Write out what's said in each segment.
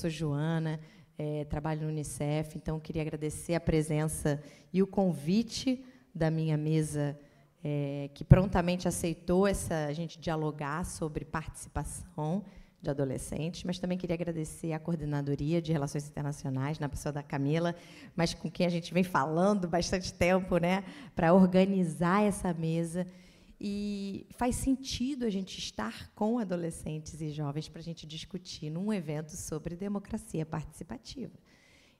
sou Joana, trabalho no Unicef, então queria agradecer a presença e o convite da minha mesa, que prontamente aceitou a gente dialogar sobre participação de adolescentes, mas também queria agradecer à Coordenadoria de Relações Internacionais, na pessoa da Camila, mas com quem a gente vem falando bastante tempo, né, para organizar essa mesa. E faz sentido a gente estar com adolescentes e jovens para a gente discutir num evento sobre democracia participativa.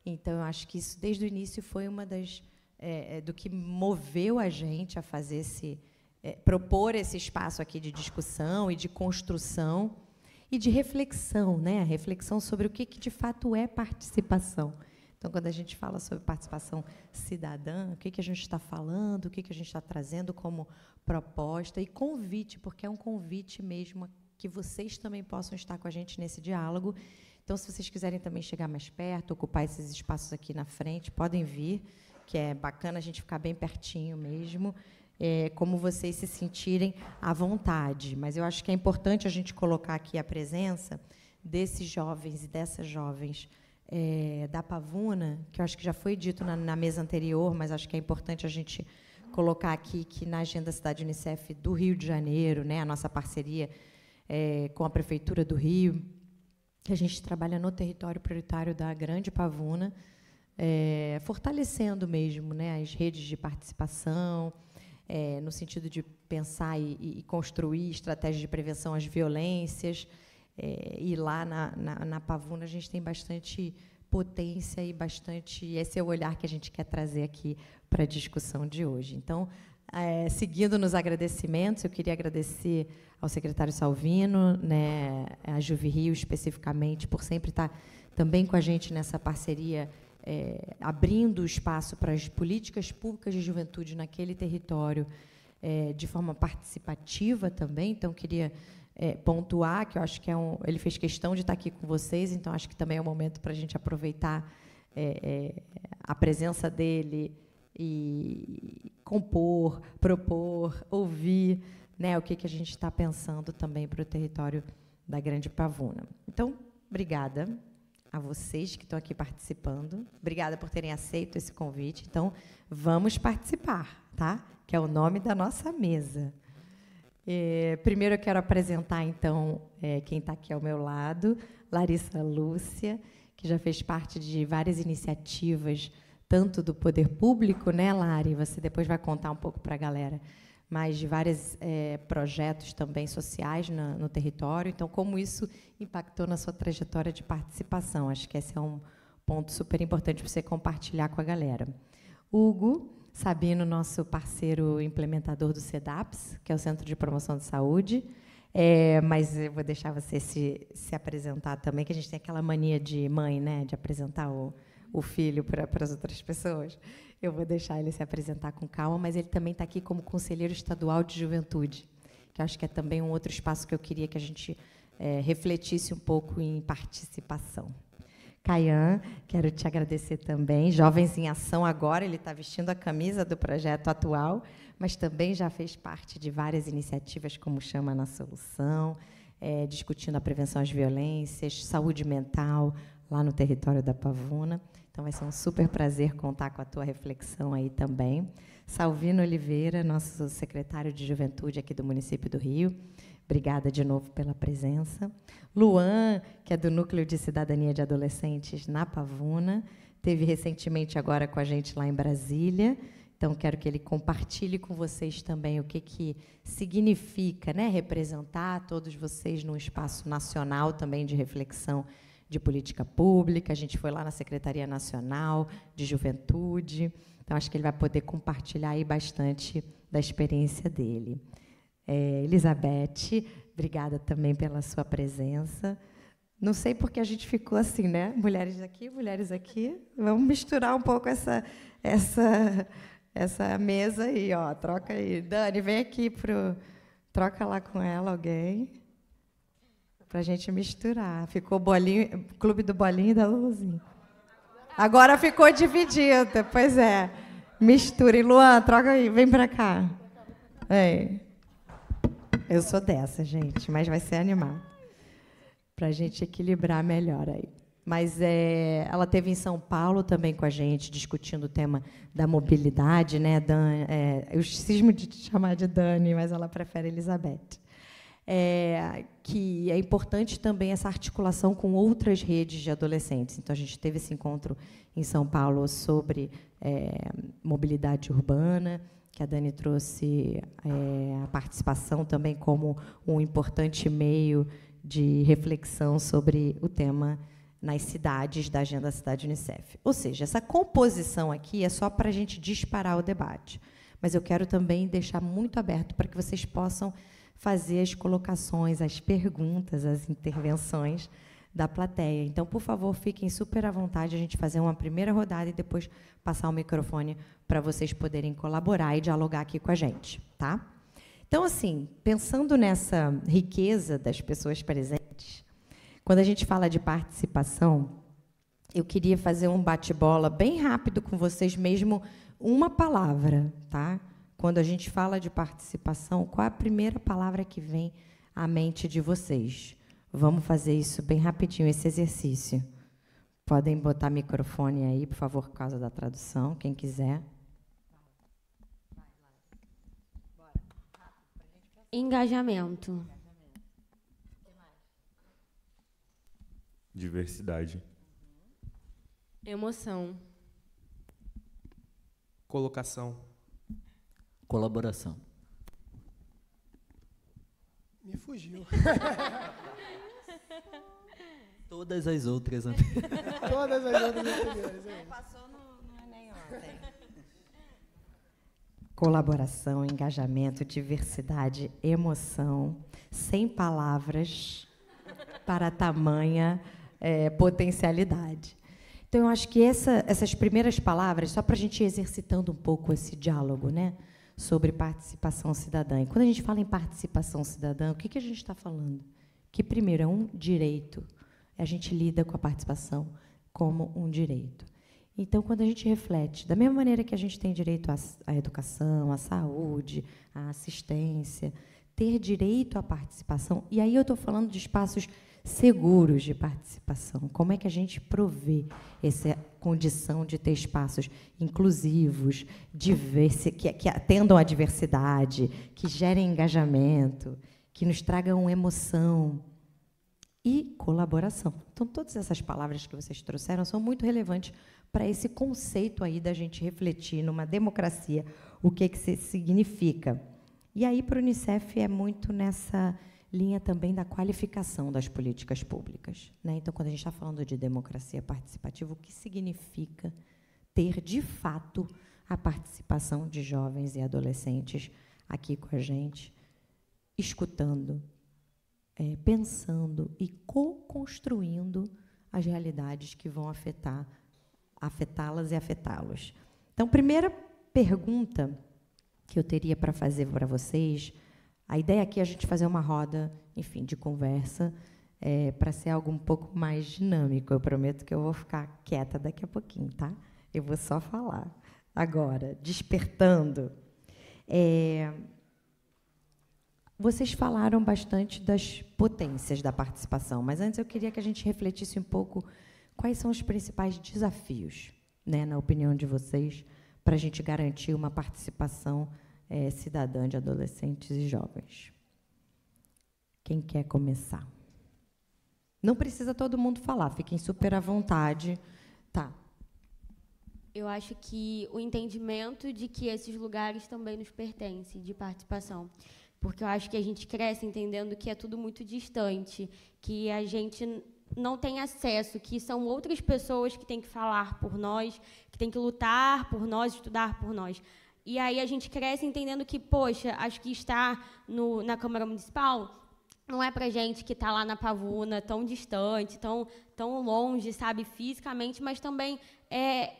Então, eu acho que isso, desde o início, foi uma das do que moveu a gente a fazer propor esse espaço aqui de discussão e de construção e de reflexão, né? A reflexão sobre o que de fato é participação. Então, quando a gente fala sobre participação cidadã, o que a gente está falando, o que a gente está trazendo como proposta e convite, porque é um convite mesmo que vocês também possam estar com a gente nesse diálogo. Então, se vocês quiserem também chegar mais perto, ocupar esses espaços aqui na frente, podem vir, que é bacana a gente ficar bem pertinho mesmo, como vocês se sentirem à vontade. Mas eu acho que é importante a gente colocar aqui a presença desses jovens e dessas jovens da Pavuna, que eu acho que já foi dito na mesa anterior, mas acho que é importante a gente colocar aqui que na Agenda Cidade Unicef do Rio de Janeiro, né, a nossa parceria com a Prefeitura do Rio, que a gente trabalha no território prioritário da Grande Pavuna, fortalecendo mesmo, né, as redes de participação, no sentido de pensar e construir estratégias de prevenção às violências. E lá na Pavuna a gente tem bastante potência e bastante... Esse é o olhar que a gente quer trazer aqui para a discussão de hoje. Então, seguindo nos agradecimentos, eu queria agradecer ao secretário Salvino, né, a Juve Rio, especificamente, por sempre estar também com a gente nessa parceria, abrindo espaço para as políticas públicas de juventude naquele território, de forma participativa também. Então, queria pontuar que eu acho que ele fez questão de estar aqui com vocês, então acho que também é o momento para a gente aproveitar a presença dele e compor, propor, ouvir, né, o que a gente está pensando também para o território da Grande Pavuna. Então, obrigada a vocês que estão aqui participando. Obrigada por terem aceito esse convite. Então, vamos participar, tá? Que é o nome da nossa mesa. Primeiro, eu quero apresentar, então, quem está aqui ao meu lado, Larissa Lúcia, que já fez parte de várias iniciativas, tanto do poder público, né, Lari? Você depois vai contar um pouco para a galera, mas de vários projetos também sociais no território. Então, como isso impactou na sua trajetória de participação? Acho que esse é um ponto super importante para você compartilhar com a galera. Hugo Sabino, nosso parceiro implementador do CEDAPS, que é o Centro de Promoção de Saúde, mas eu vou deixar você se apresentar também, que a gente tem aquela mania de mãe, né, de apresentar o filho para as outras pessoas. Eu vou deixar ele se apresentar com calma, mas ele também está aqui como conselheiro estadual de juventude, que acho que é também um outro espaço que eu queria que a gente refletisse um pouco em participação. Caian, quero te agradecer também. Jovens em Ação agora, ele está vestindo a camisa do projeto atual, mas também já fez parte de várias iniciativas, como Chama na Solução, discutindo a prevenção às violências, saúde mental, lá no território da Pavuna. Então, vai ser um super prazer contar com a tua reflexão aí também. Salvino Oliveira, nosso secretário de Juventude aqui do município do Rio. Obrigada de novo pela presença. Luan, que é do Núcleo de Cidadania de Adolescentes na Pavuna, esteve recentemente agora com a gente lá em Brasília. Então, quero que ele compartilhe com vocês também o que significa, né, representar todos vocês num espaço nacional também de reflexão de política pública. A gente foi lá na Secretaria Nacional de Juventude. Então, acho que ele vai poder compartilhar aí bastante da experiência dele. Elizabeth, obrigada também pela sua presença. Não sei porque a gente ficou assim, né? Mulheres aqui, mulheres aqui. Vamos misturar um pouco essa mesa aí, ó. Troca aí. Dani, vem aqui troca lá com ela alguém, para a gente misturar. Ficou bolinho, Clube do Bolinho e da Luzinha. Agora ficou dividida, pois é. Mistura. E Luan, troca aí, vem para cá. Eu sou dessa, gente, mas vai ser animado. Para a gente equilibrar melhor aí. mas ela esteve em São Paulo também com a gente, discutindo o tema da mobilidade, né, Dan, eu cismo de te chamar de Dani, mas ela prefere Elizabeth. Que é importante também essa articulação com outras redes de adolescentes. Então, a gente teve esse encontro em São Paulo sobre mobilidade urbana, que a Dani trouxe a participação também como um importante meio de reflexão sobre o tema nas cidades da Agenda Cidade Unicef. Ou seja, essa composição aqui é só para a gente disparar o debate, mas eu quero também deixar muito aberto para que vocês possam fazer as colocações, as perguntas, as intervenções da plateia. Então, por favor, fiquem super à vontade, a gente fazer uma primeira rodada e depois passar o microfone para vocês poderem colaborar e dialogar aqui com a gente, tá? Então, assim, pensando nessa riqueza das pessoas presentes, quando a gente fala de participação, eu queria fazer um bate-bola bem rápido com vocês, mesmo uma palavra, tá? Quando a gente fala de participação, qual é a primeira palavra que vem à mente de vocês? Vamos fazer isso bem rapidinho, esse exercício. Podem botar microfone aí, por favor, por causa da tradução, quem quiser. Engajamento. Diversidade. Emoção. Colocação. Colaboração. Me fugiu. Todas as outras. Todas as outras anteriores. Passou no Enem ontem. Colaboração, engajamento, diversidade, emoção, sem palavras para tamanha potencialidade. Então, eu acho que essas primeiras palavras, só para a gente ir exercitando um pouco esse diálogo, né, sobre participação cidadã. E quando a gente fala em participação cidadã, o que a gente está falando? Que, primeiro, é um direito. A gente lida com a participação como um direito. Então, quando a gente reflete, da mesma maneira que a gente tem direito à educação, à saúde, à assistência, ter direito à participação, e aí eu estou falando de espaços seguros de participação. Como é que a gente provê essa condição de ter espaços inclusivos, que atendam à diversidade, que gerem engajamento, que nos tragam emoção e colaboração. Então, todas essas palavras que vocês trouxeram são muito relevantes para esse conceito aí da gente refletir numa democracia o que isso significa. E aí, para o Unicef, é muito nessa linha também da qualificação das políticas públicas, né? Então, quando a gente está falando de democracia participativa, o que significa ter, de fato, a participação de jovens e adolescentes aqui com a gente, escutando, pensando e co-construindo as realidades que vão afetá-las e afetá-los. Então, primeira pergunta que eu teria para fazer para vocês, a ideia aqui é a gente fazer uma roda, enfim, de conversa, para ser algo um pouco mais dinâmico. Eu prometo que eu vou ficar quieta daqui a pouquinho, tá? Eu vou só falar. Agora, despertando. Vocês falaram bastante das potências da participação, mas antes eu queria que a gente refletisse um pouco quais são os principais desafios, né, na opinião de vocês, para a gente garantir uma participação cidadã de adolescentes e jovens. Quem quer começar? Não precisa todo mundo falar, fiquem super à vontade. Tá. Eu acho que o entendimento de que esses lugares também nos pertencem, de participação. Porque eu acho que a gente cresce entendendo que é tudo muito distante, que a gente não tem acesso, que são outras pessoas que têm que falar por nós, que têm que lutar por nós, estudar por nós. E aí a gente cresce entendendo que, poxa, acho que estar na Câmara Municipal não é para gente que está lá na Pavuna, tão distante, tão longe, sabe, fisicamente, mas também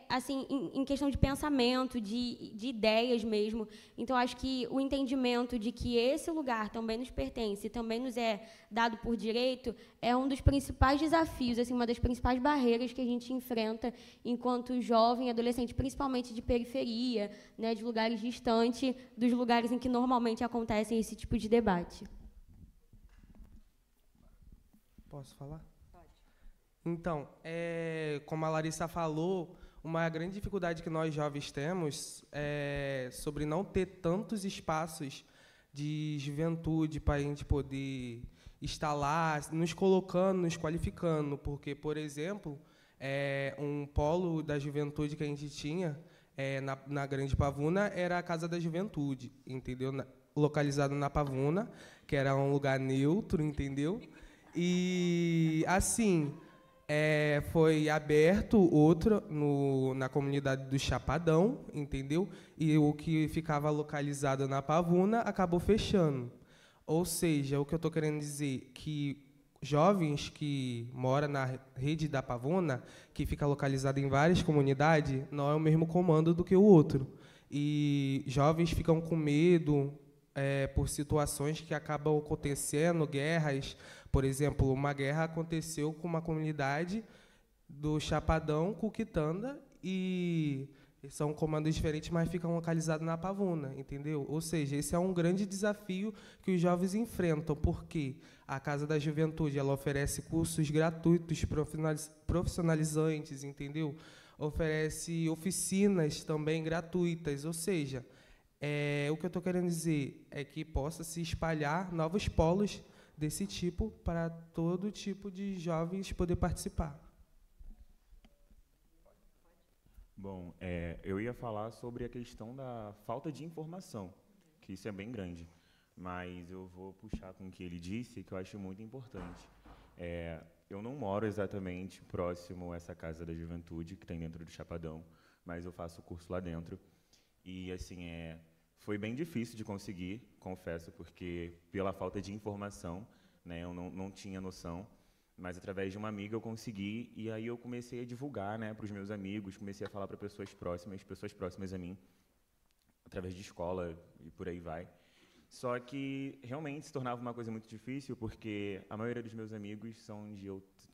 assim, em questão de pensamento, de ideias mesmo. Então, acho que o entendimento de que esse lugar também nos pertence, também nos é dado por direito, é um dos principais desafios, assim, uma das principais barreiras que a gente enfrenta enquanto jovem, adolescente, principalmente de periferia, né, de lugares distantes dos lugares em que normalmente acontecem esse tipo de debate. Posso falar? Então, como a Larissa falou, uma grande dificuldade que nós jovens temos é sobre não ter tantos espaços de juventude para a gente poder estar lá, nos colocando, nos qualificando. Porque, por exemplo, um polo da juventude que a gente tinha na Grande Pavuna era a Casa da Juventude, entendeu? Localizado na Pavuna, que era um lugar neutro, entendeu? E, assim, foi aberto outro na comunidade do Chapadão, entendeu? E o que ficava localizado na Pavuna acabou fechando. Ou seja, o que eu estou querendo dizer que jovens que moram na rede da Pavuna, que fica localizada em várias comunidades, não é o mesmo comando do que o outro. E jovens ficam com medo por situações que acabam acontecendo, guerras. Por exemplo, uma guerra aconteceu com uma comunidade do Chapadão, com Quitanda, e são comandos diferentes, mas ficam localizados na Pavuna, entendeu? Ou seja, esse é um grande desafio que os jovens enfrentam, porque a Casa da Juventude ela oferece cursos gratuitos, profissionalizantes, entendeu? Oferece oficinas também gratuitas, ou seja, o que eu estou querendo dizer é que possa se espalhar novos polos desse tipo para todo tipo de jovens poder participar. Bom, eu ia falar sobre a questão da falta de informação, que isso é bem grande, mas eu vou puxar com o que ele disse, que eu acho muito importante. Eu não moro exatamente próximo a essa Casa da Juventude, que tem dentro do Chapadão, mas eu faço o curso lá dentro. E, assim, foi bem difícil de conseguir, confesso, porque pela falta de informação, né, eu não tinha noção. Mas, através de uma amiga, eu consegui, e aí eu comecei a divulgar, né, para os meus amigos, comecei a falar para pessoas próximas a mim, através de escola e por aí vai. Só que, realmente, se tornava uma coisa muito difícil, porque a maioria dos meus amigos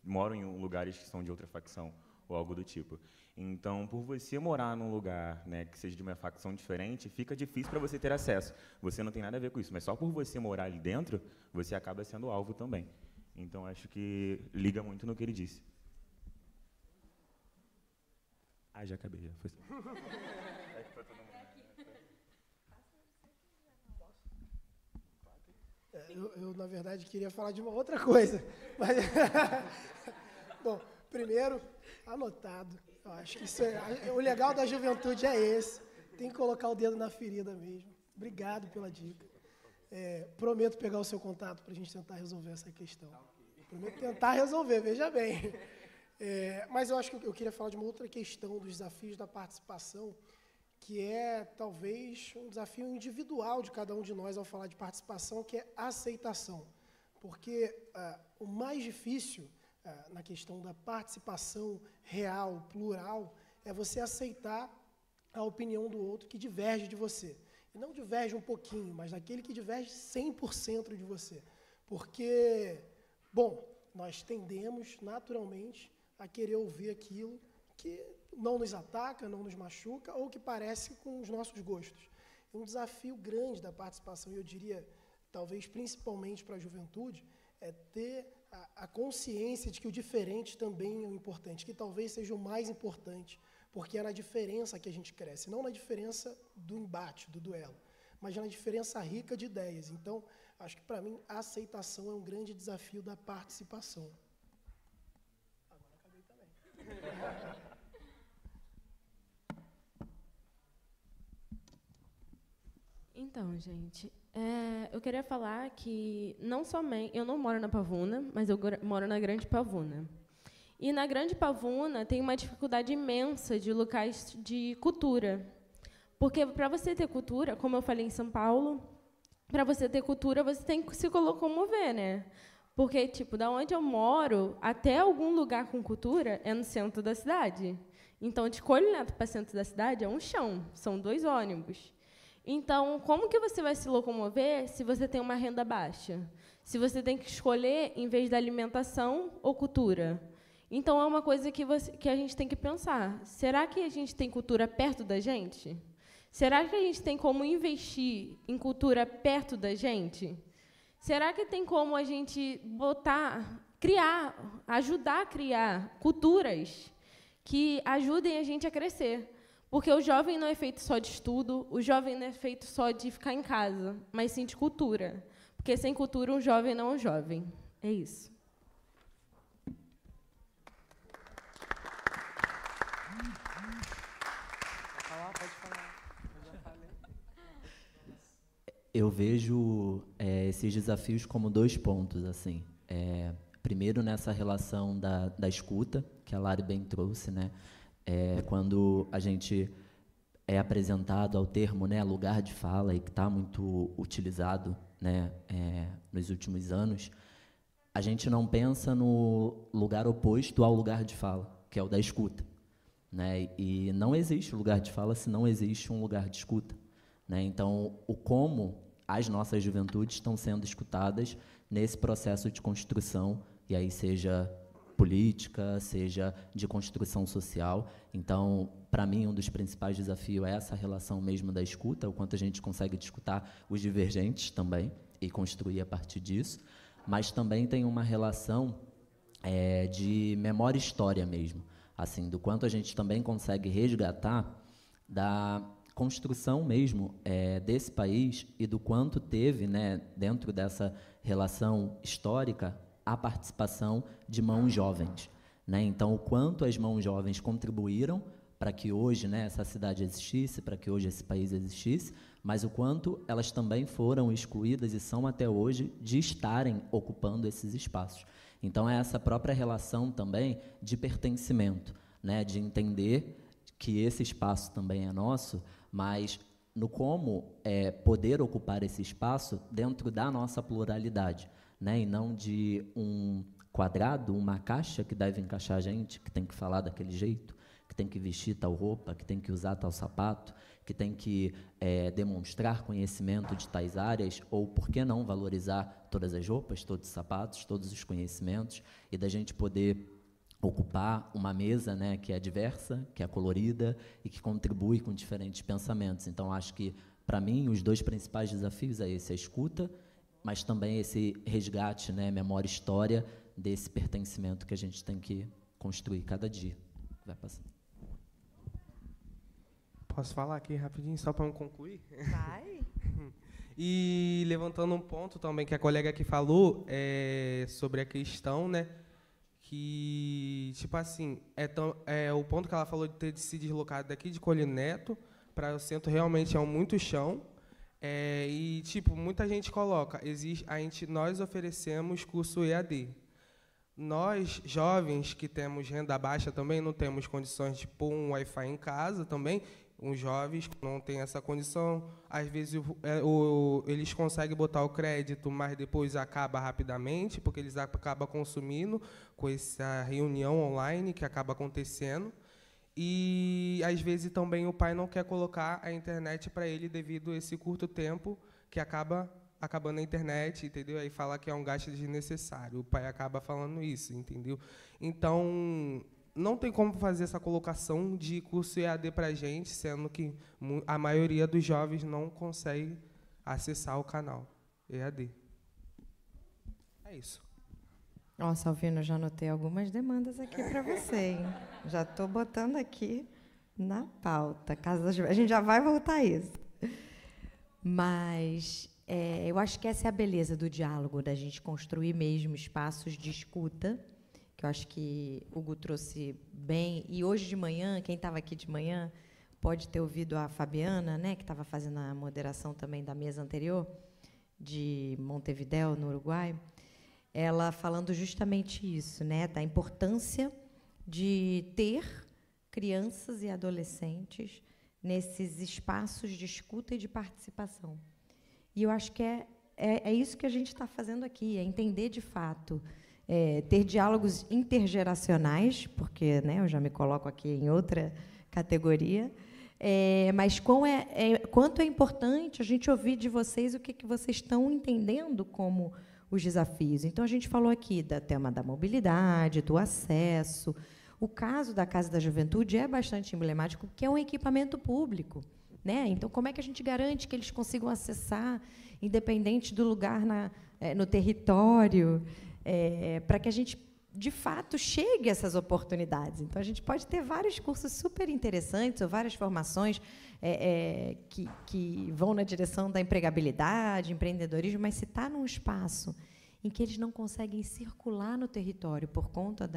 moram em lugares que são de outra facção, ou algo do tipo. Então, por você morar num lugar, né, que seja de uma facção diferente, fica difícil para você ter acesso. Você não tem nada a ver com isso, mas só por você morar ali dentro, você acaba sendo alvo também. Então, acho que liga muito no que ele disse. Já acabei. Já foi. Eu, na verdade, queria falar de uma outra coisa. Mas, bom, primeiro, anotado. Eu acho que o legal da juventude é esse. Tem que colocar o dedo na ferida mesmo. Obrigado pela dica. Prometo pegar o seu contato para a gente tentar resolver essa questão. Prometo tentar resolver, veja bem. Mas eu acho que eu queria falar de uma outra questão dos desafios da participação, que é, talvez, um desafio individual de cada um de nós ao falar de participação, que é a aceitação. Porque o mais difícil na questão da participação real, plural, é você aceitar a opinião do outro que diverge de você. E não diverge um pouquinho, mas daquele que diverge 100% de você. Porque, bom, nós tendemos, naturalmente, a querer ouvir aquilo que não nos ataca, não nos machuca, ou que parece com os nossos gostos. É um desafio grande da participação, e eu diria, talvez principalmente para a juventude, é ter a consciência de que o diferente também é o importante, que talvez seja o mais importante, porque é na diferença que a gente cresce, não na diferença do embate, do duelo, mas na diferença rica de ideias. Então, acho que, para mim, a aceitação é um grande desafio da participação. Agora acabei também. Então, gente, eu queria falar que não somente eu não moro na Pavuna, mas eu moro na Grande Pavuna. E na Grande Pavuna tem uma dificuldade imensa de locais de cultura. Porque para você ter cultura, como eu falei em São Paulo, para você ter cultura, você tem que se locomover, né? Porque, tipo, da onde eu moro até algum lugar com cultura é no centro da cidade. Então, de Coelho para o centro da cidade é um chão, são 2 ônibus. Então, como que você vai se locomover se você tem uma renda baixa? Se você tem que escolher, em vez da alimentação ou cultura? Então, é uma coisa que a gente tem que pensar. Será que a gente tem cultura perto da gente? Será que a gente tem como investir em cultura perto da gente? Será que tem como a gente botar ajudar a criar culturas que ajudem a gente a crescer. Porque o jovem não é feito só de estudo, o jovem não é feito só de ficar em casa, mas sim de cultura. Porque sem cultura, um jovem não é um jovem. É isso. Eu vejo esses desafios como 2 pontos, assim. Primeiro, nessa relação da escuta, que a Lari bem trouxe, né? Quando a gente é apresentado ao termo, né, lugar de fala, e que está muito utilizado, né, nos últimos anos, a gente não pensa no lugar oposto ao lugar de fala, que é o da escuta, né? E não existe lugar de fala se não existe um lugar de escuta, né? Então, o como as nossas juventudes estão sendo escutadas nesse processo de construção, e aí seja política, seja de construção social. Então, para mim, um dos principais desafios é essa relação mesmo da escuta, o quanto a gente consegue escutar os divergentes também e construir a partir disso, mas também tem uma relação de memória e história mesmo, assim, do quanto a gente também consegue resgatar da construção mesmo desse país e do quanto teve, né, dentro dessa relação histórica, a participação de mãos jovens, né? Então, o quanto as mãos jovens contribuíram para que hoje, né, essa cidade existisse, para que hoje esse país existisse, mas o quanto elas também foram excluídas e são até hoje de estarem ocupando esses espaços. Então, é essa própria relação também de pertencimento, né, de entender que esse espaço também é nosso, mas no como poder ocupar esse espaço dentro da nossa pluralidade, né, e não de um quadrado, uma caixa que deve encaixar a gente, que tem que falar daquele jeito, que tem que vestir tal roupa, que tem que usar tal sapato, que tem que demonstrar conhecimento de tais áreas, ou por que não valorizar todas as roupas, todos os sapatos, todos os conhecimentos, e da gente poder ocupar uma mesa, né, que é diversa, que é colorida e que contribui com diferentes pensamentos. Então, acho que, para mim, os 2 principais desafios é esse, a escuta, mas também esse resgate, né, memória e história desse pertencimento que a gente tem que construir cada dia. Vai passar. Posso falar aqui rapidinho, só para concluir? Vai. E levantando um ponto também que a colega aqui falou sobre a questão, né, que, tipo assim, o ponto que ela falou de ter se deslocado daqui de Colina Neto para o centro realmente é muito chão. E, tipo, muita gente coloca, nós oferecemos curso EAD. Nós, jovens, que temos renda baixa também, não temos condições de pôr um Wi-Fi em casa também. Os jovens não têm essa condição. Às vezes, eles conseguem botar o crédito, mas depois acaba rapidamente, porque eles acabam consumindo com essa reunião online que acaba acontecendo. E, às vezes, também o pai não quer colocar a internet para ele devido a esse curto tempo que acaba acabando a internet, entendeu? Aí fala que é um gasto desnecessário. O pai acaba falando isso, entendeu? Então, não tem como fazer essa colocação de curso EAD para a gente, sendo que a maioria dos jovens não consegue acessar o canal EAD. É isso. Ó, Salvino, já anotei algumas demandas aqui para você, hein? Já estou botando aqui na pauta. A gente já vai voltar a isso. Mas eu acho que essa é a beleza do diálogo, da gente construir mesmo espaços de escuta, que eu acho que o Hugo trouxe bem. E hoje de manhã, quem estava aqui de manhã pode ter ouvido a Fabiana, né, que estava fazendo a moderação também da mesa anterior, de Montevidéu, no Uruguai, ela falando justamente isso, né, da importância de ter crianças e adolescentes nesses espaços de escuta e de participação. E eu acho que é isso que a gente está fazendo aqui, é entender de fato, ter diálogos intergeracionais, porque, né, eu já me coloco aqui em outra categoria, mas quanto é importante a gente ouvir de vocês o que vocês estão entendendo como os desafios. Então, a gente falou aqui do tema da mobilidade, do acesso. O caso da Casa da Juventude é bastante emblemático, porque é um equipamento público, né? Então, como é que a gente garante que eles consigam acessar, independente do lugar no território? para que a gente, de fato, chegue a essas oportunidades. Então, a gente pode ter vários cursos super interessantes, ou várias formações que vão na direção da empregabilidade, empreendedorismo, mas se está num espaço em que eles não conseguem circular no território por conta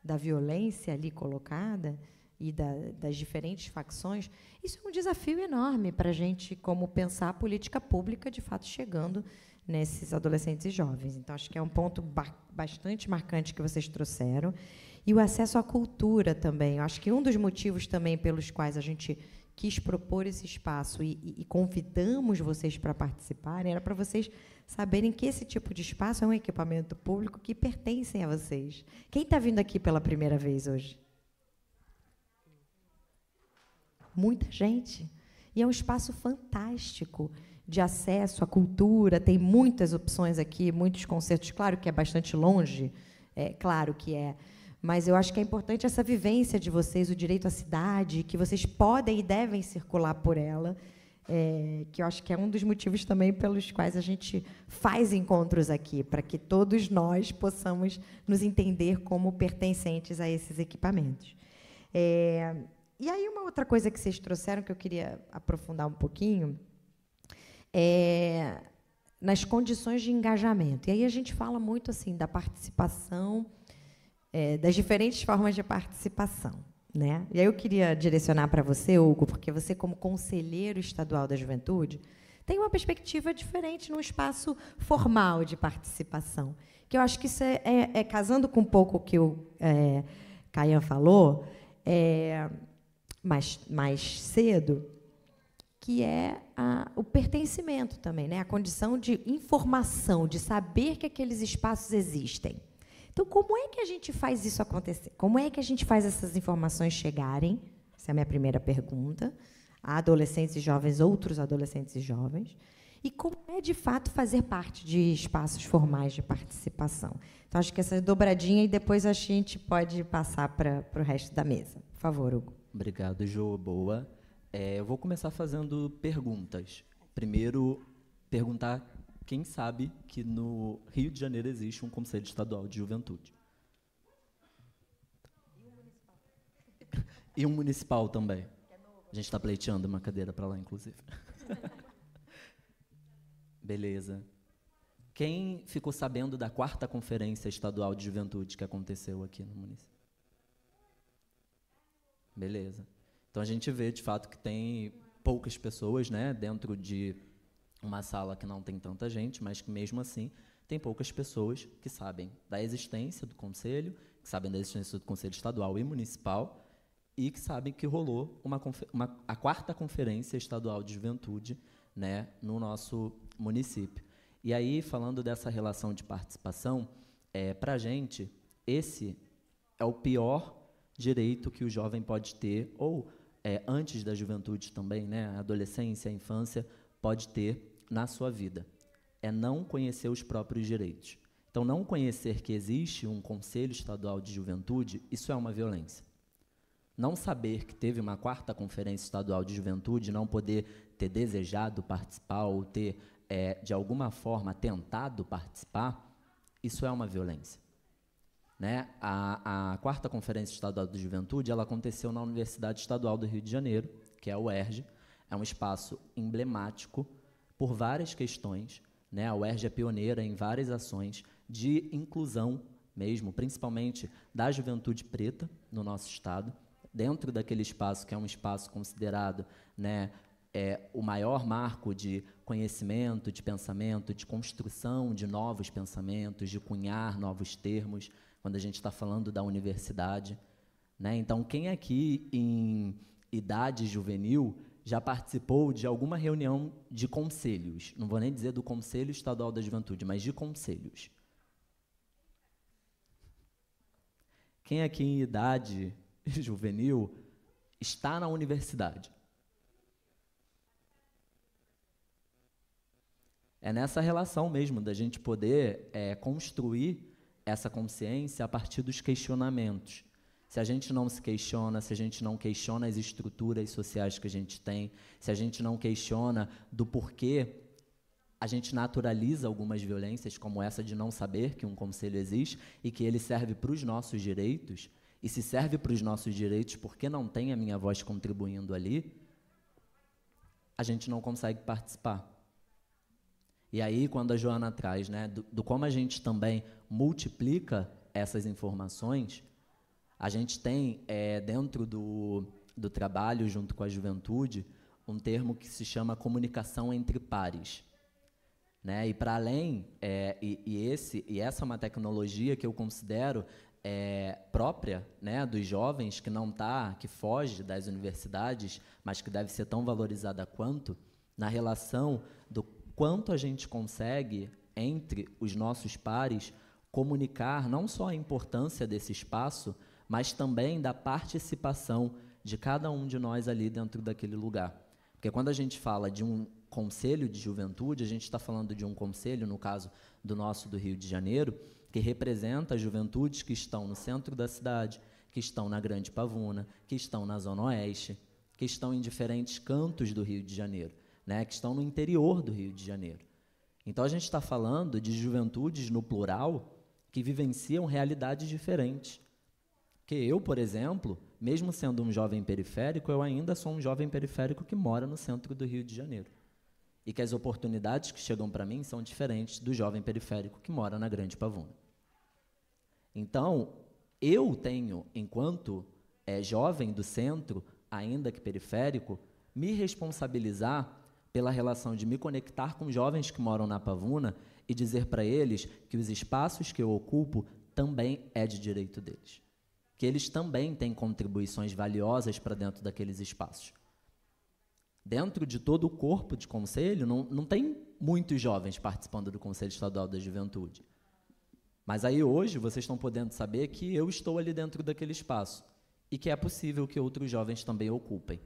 da violência ali colocada e das diferentes facções, isso é um desafio enorme para a gente, como pensar a política pública, de fato, chegando nesses adolescentes e jovens. Então, acho que é um ponto bastante marcante que vocês trouxeram. E o acesso à cultura também. Eu acho que um dos motivos também pelos quais a gente quis propor esse espaço e convidamos vocês para participarem era para vocês saberem que esse tipo de espaço é um equipamento público que pertencem a vocês. Quem está vindo aqui pela primeira vez hoje? Muita gente. E é um espaço fantástico de acesso à cultura, tem muitas opções aqui, muitos concertos, claro que é bastante longe, claro que é, mas eu acho que é importante essa vivência de vocês, o direito à cidade, que vocês podem e devem circular por ela, que eu acho que é um dos motivos também pelos quais a gente faz encontros aqui, para que todos nós possamos nos entender como pertencentes a esses equipamentos. E aí, uma outra coisa que vocês trouxeram, que eu queria aprofundar um pouquinho, nas condições de engajamento. E aí a gente fala muito assim da participação, das diferentes formas de participação, né? E aí eu queria direcionar para você, Hugo, porque você, como conselheiro estadual da juventude, tem uma perspectiva diferente num espaço formal de participação, que eu acho que isso casando com um pouco o que o Caian falou mais cedo, que é o pertencimento também, né? A condição de informação, de saber que aqueles espaços existem. Então, como é que a gente faz isso acontecer? Como é que a gente faz essas informações chegarem? Essa é a minha primeira pergunta. A adolescentes e jovens, outros adolescentes e jovens. E como é, de fato, fazer parte de espaços formais de participação? Então, acho que essa dobradinha, e depois a gente pode passar para o resto da mesa. Por favor, Hugo. Obrigado, Jo. Boa. Eu vou começar fazendo perguntas. Primeiro, perguntar quem sabe que no Rio de Janeiro existe um Conselho Estadual de Juventude. E um municipal também. A gente está pleiteando uma cadeira para lá, inclusive. Beleza. Quem ficou sabendo da 4ª Conferência Estadual de Juventude que aconteceu aqui no município? Beleza. Então, a gente vê, de fato, que tem poucas pessoas, né, dentro de uma sala que não tem tanta gente, mas que, mesmo assim, tem poucas pessoas que sabem da existência do Conselho, que sabem da existência do Conselho Estadual e Municipal, e que sabem que rolou a 4ª Conferência Estadual de Juventude, né, no nosso município. E aí, falando dessa relação de participação, para a gente, esse é o pior direito que o jovem pode ter, ou antes da juventude também, né, a adolescência, a infância, pode ter na sua vida. É não conhecer os próprios direitos. Então, não conhecer que existe um Conselho Estadual de Juventude, isso é uma violência. Não saber que teve uma 4ª Conferência Estadual de Juventude, não poder ter desejado participar ou ter, de alguma forma, tentado participar, isso é uma violência. Né? A 4ª Conferência Estadual de Juventude ela aconteceu na Universidade Estadual do Rio de Janeiro, que é a UERJ. É um espaço emblemático por várias questões. Né? A UERJ é pioneira em várias ações de inclusão mesmo, principalmente da juventude preta no nosso estado, dentro daquele espaço que é um espaço considerado, né, o maior marco de conhecimento, de pensamento, de construção de novos pensamentos, de cunhar novos termos, quando a gente está falando da universidade. Né? Então, quem aqui, em idade juvenil, já participou de alguma reunião de conselhos? Não vou nem dizer do Conselho Estadual da Juventude, mas de conselhos. Quem aqui, em idade juvenil, está na universidade? É nessa relação mesmo da gente poder construir essa consciência a partir dos questionamentos. Se a gente não se questiona, se a gente não questiona as estruturas sociais que a gente tem, se a gente não questiona do porquê a gente naturaliza algumas violências, como essa de não saber que um conselho existe e que ele serve para os nossos direitos, e se serve para os nossos direitos porque não tem a minha voz contribuindo ali, a gente não consegue participar. E aí, quando a Joana traz, né, do como a gente também multiplica essas informações, a gente tem, dentro do trabalho junto com a juventude, um termo que se chama comunicação entre pares. Né? E, para além, essa é uma tecnologia que eu considero própria, né, dos jovens, que foge das universidades, mas que deve ser tão valorizada quanto, na relação do quanto a gente consegue, entre os nossos pares, comunicar não só a importância desse espaço, mas também da participação de cada um de nós ali dentro daquele lugar. Porque quando a gente fala de um conselho de juventude, a gente está falando de um conselho, no caso do Rio de Janeiro, que representa as juventudes que estão no centro da cidade, que estão na Grande Pavuna, que estão na Zona Oeste, que estão em diferentes cantos do Rio de Janeiro, né, que estão no interior do Rio de Janeiro. Então, a gente está falando de juventudes, no plural, que vivenciam realidades diferentes. Que eu, por exemplo, mesmo sendo um jovem periférico, eu ainda sou um jovem periférico que mora no centro do Rio de Janeiro. E que as oportunidades que chegam para mim são diferentes do jovem periférico que mora na Grande Pavuna. Então, eu tenho, enquanto jovem do centro, ainda que periférico, me responsabilizar pela relação de me conectar com jovens que moram na Pavuna e dizer para eles que os espaços que eu ocupo também é de direito deles. Que eles também têm contribuições valiosas para dentro daqueles espaços. Dentro de todo o corpo de conselho, não tem muitos jovens participando do Conselho Estadual da Juventude. Mas aí hoje vocês estão podendo saber que eu estou ali dentro daquele espaço e que é possível que outros jovens também ocupem.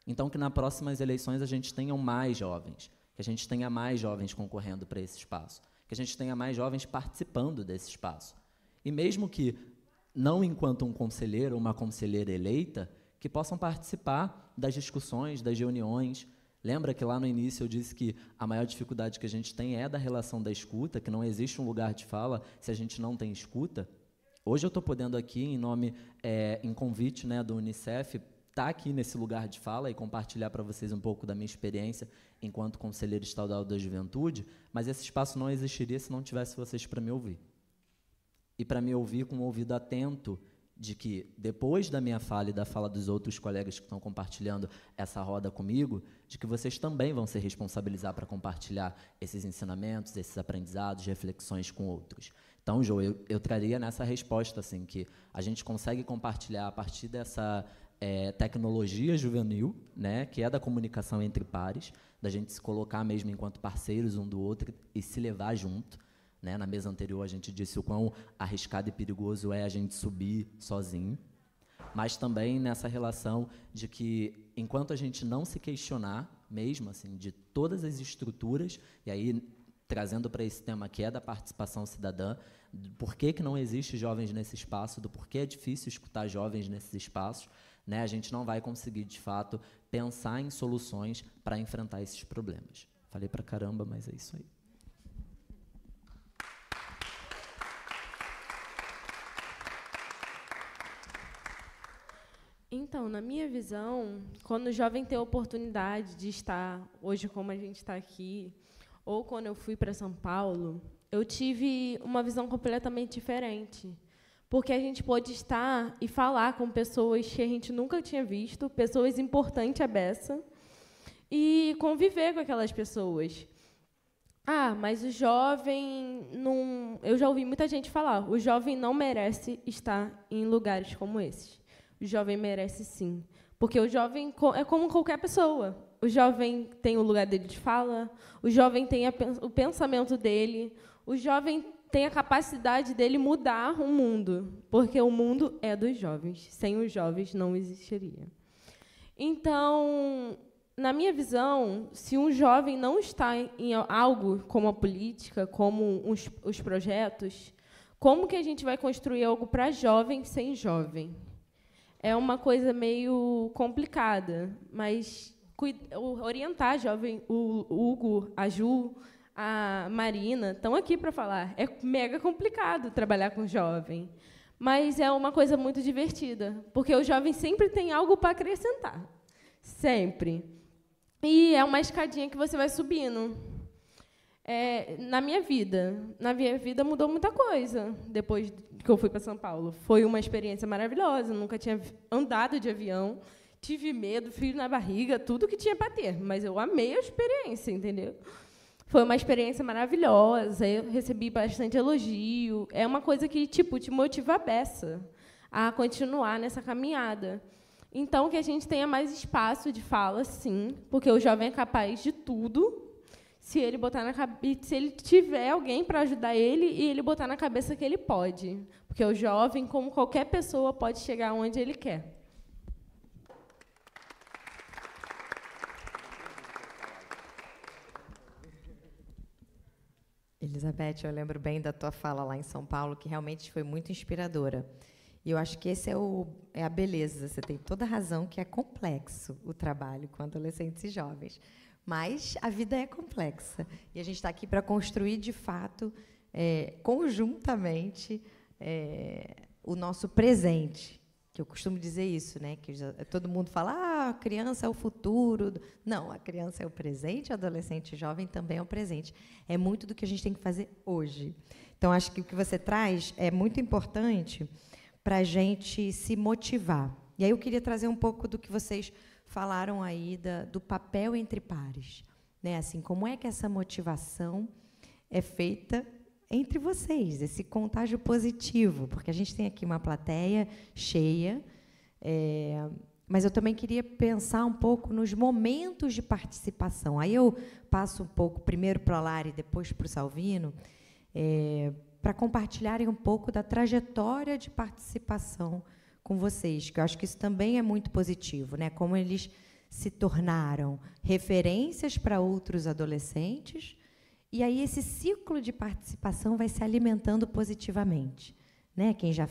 Então, que nas próximas eleições a gente tenha mais jovens, que a gente tenha mais jovens concorrendo para esse espaço, que a gente tenha mais jovens participando desse espaço. E mesmo que, não enquanto um conselheiro ou uma conselheira eleita, que possam participar das discussões, das reuniões. Lembra que lá no início eu disse que a maior dificuldade que a gente tem é da relação da escuta, que não existe um lugar de fala se a gente não tem escuta? Hoje eu estou podendo aqui, em convite, né, do Unicef, estar aqui nesse lugar de fala e compartilhar para vocês um pouco da minha experiência enquanto conselheiro estadual da juventude, mas esse espaço não existiria se não tivesse vocês para me ouvir. E para me ouvir com um ouvido atento de que, depois da minha fala e da fala dos outros colegas que estão compartilhando essa roda comigo, de que vocês também vão se responsabilizar para compartilhar esses ensinamentos, esses aprendizados, reflexões com outros. Então, Jô, eu traria nessa resposta, assim, que a gente consegue compartilhar a partir dessa tecnologia juvenil, né, que é da comunicação entre pares, da gente se colocar mesmo enquanto parceiros um do outro e se levar junto. Né? Na mesa anterior, a gente disse o quão arriscado e perigoso é a gente subir sozinho, mas também nessa relação de que, enquanto a gente não se questionar, mesmo assim, de todas as estruturas, e aí trazendo para esse tema que é da participação cidadã, do porquê que não existe jovens nesse espaço, do porquê é difícil escutar jovens nesses espaços, né? A gente não vai conseguir, de fato, pensar em soluções para enfrentar esses problemas. Falei pra caramba, mas é isso aí. Então, na minha visão, quando o jovem tem a oportunidade de estar, hoje como a gente está aqui, ou quando eu fui para São Paulo, eu tive uma visão completamente diferente. Porque a gente pôde estar e falar com pessoas que a gente nunca tinha visto, pessoas importantes à beça, e conviver com aquelas pessoas. Ah, mas o jovem não... Eu já ouvi muita gente falar, o jovem não merece estar em lugares como esses. O jovem merece sim. Porque o jovem é como qualquer pessoa. O jovem tem o lugar dele de fala, o jovem tem o pensamento dele, o jovem tem a capacidade dele mudar o mundo, porque o mundo é dos jovens. Sem os jovens não existiria. Então, na minha visão, se um jovem não está em algo como a política, como os projetos, como que a gente vai construir algo para jovem sem jovem? É uma coisa meio complicada, mas orientar jovem, o Hugo, a Ju, a Marina, estão aqui para falar. É mega complicado trabalhar com jovem, mas é uma coisa muito divertida, porque o jovem sempre tem algo para acrescentar, sempre. E é uma escadinha que você vai subindo. Na minha vida mudou muita coisa depois que eu fui para São Paulo. Foi uma experiência maravilhosa, nunca tinha andado de avião, tive medo, frio na barriga, tudo que tinha para ter, mas eu amei a experiência, entendeu? Foi uma experiência maravilhosa, eu recebi bastante elogio. É uma coisa que te motiva a beça a continuar nessa caminhada. Então, que a gente tenha mais espaço de fala, sim, porque o jovem é capaz de tudo, se ele se ele tiver alguém para ajudar ele e ele botar na cabeça que ele pode. Porque o jovem, como qualquer pessoa, pode chegar onde ele quer. Elizabeth, eu lembro bem da tua fala lá em São Paulo, que realmente foi muito inspiradora. E eu acho que esse é a beleza. Você tem toda a razão que é complexo o trabalho com adolescentes e jovens. Mas a vida é complexa. E a gente está aqui para construir, de fato, conjuntamente, o nosso presente. Que eu costumo dizer isso, né? Que todo mundo fala, a criança é o futuro. Não, a criança é o presente, o adolescente e jovem também é o presente. É muito do que a gente tem que fazer hoje. Então, acho que o que você traz é muito importante para a gente se motivar. E aí eu queria trazer um pouco do que vocês falaram aí do papel entre pares, né? Assim, como é que essa motivação é feita entre vocês, esse contágio positivo, porque a gente tem aqui uma plateia cheia, mas eu também queria pensar um pouco nos momentos de participação. Aí eu passo um pouco primeiro para a Lari e depois para o Salvino, para compartilharem um pouco da trajetória de participação com vocês, que eu acho que isso também é muito positivo, né? Como eles se tornaram referências para outros adolescentes, e aí esse ciclo de participação vai se alimentando positivamente, né? Quem já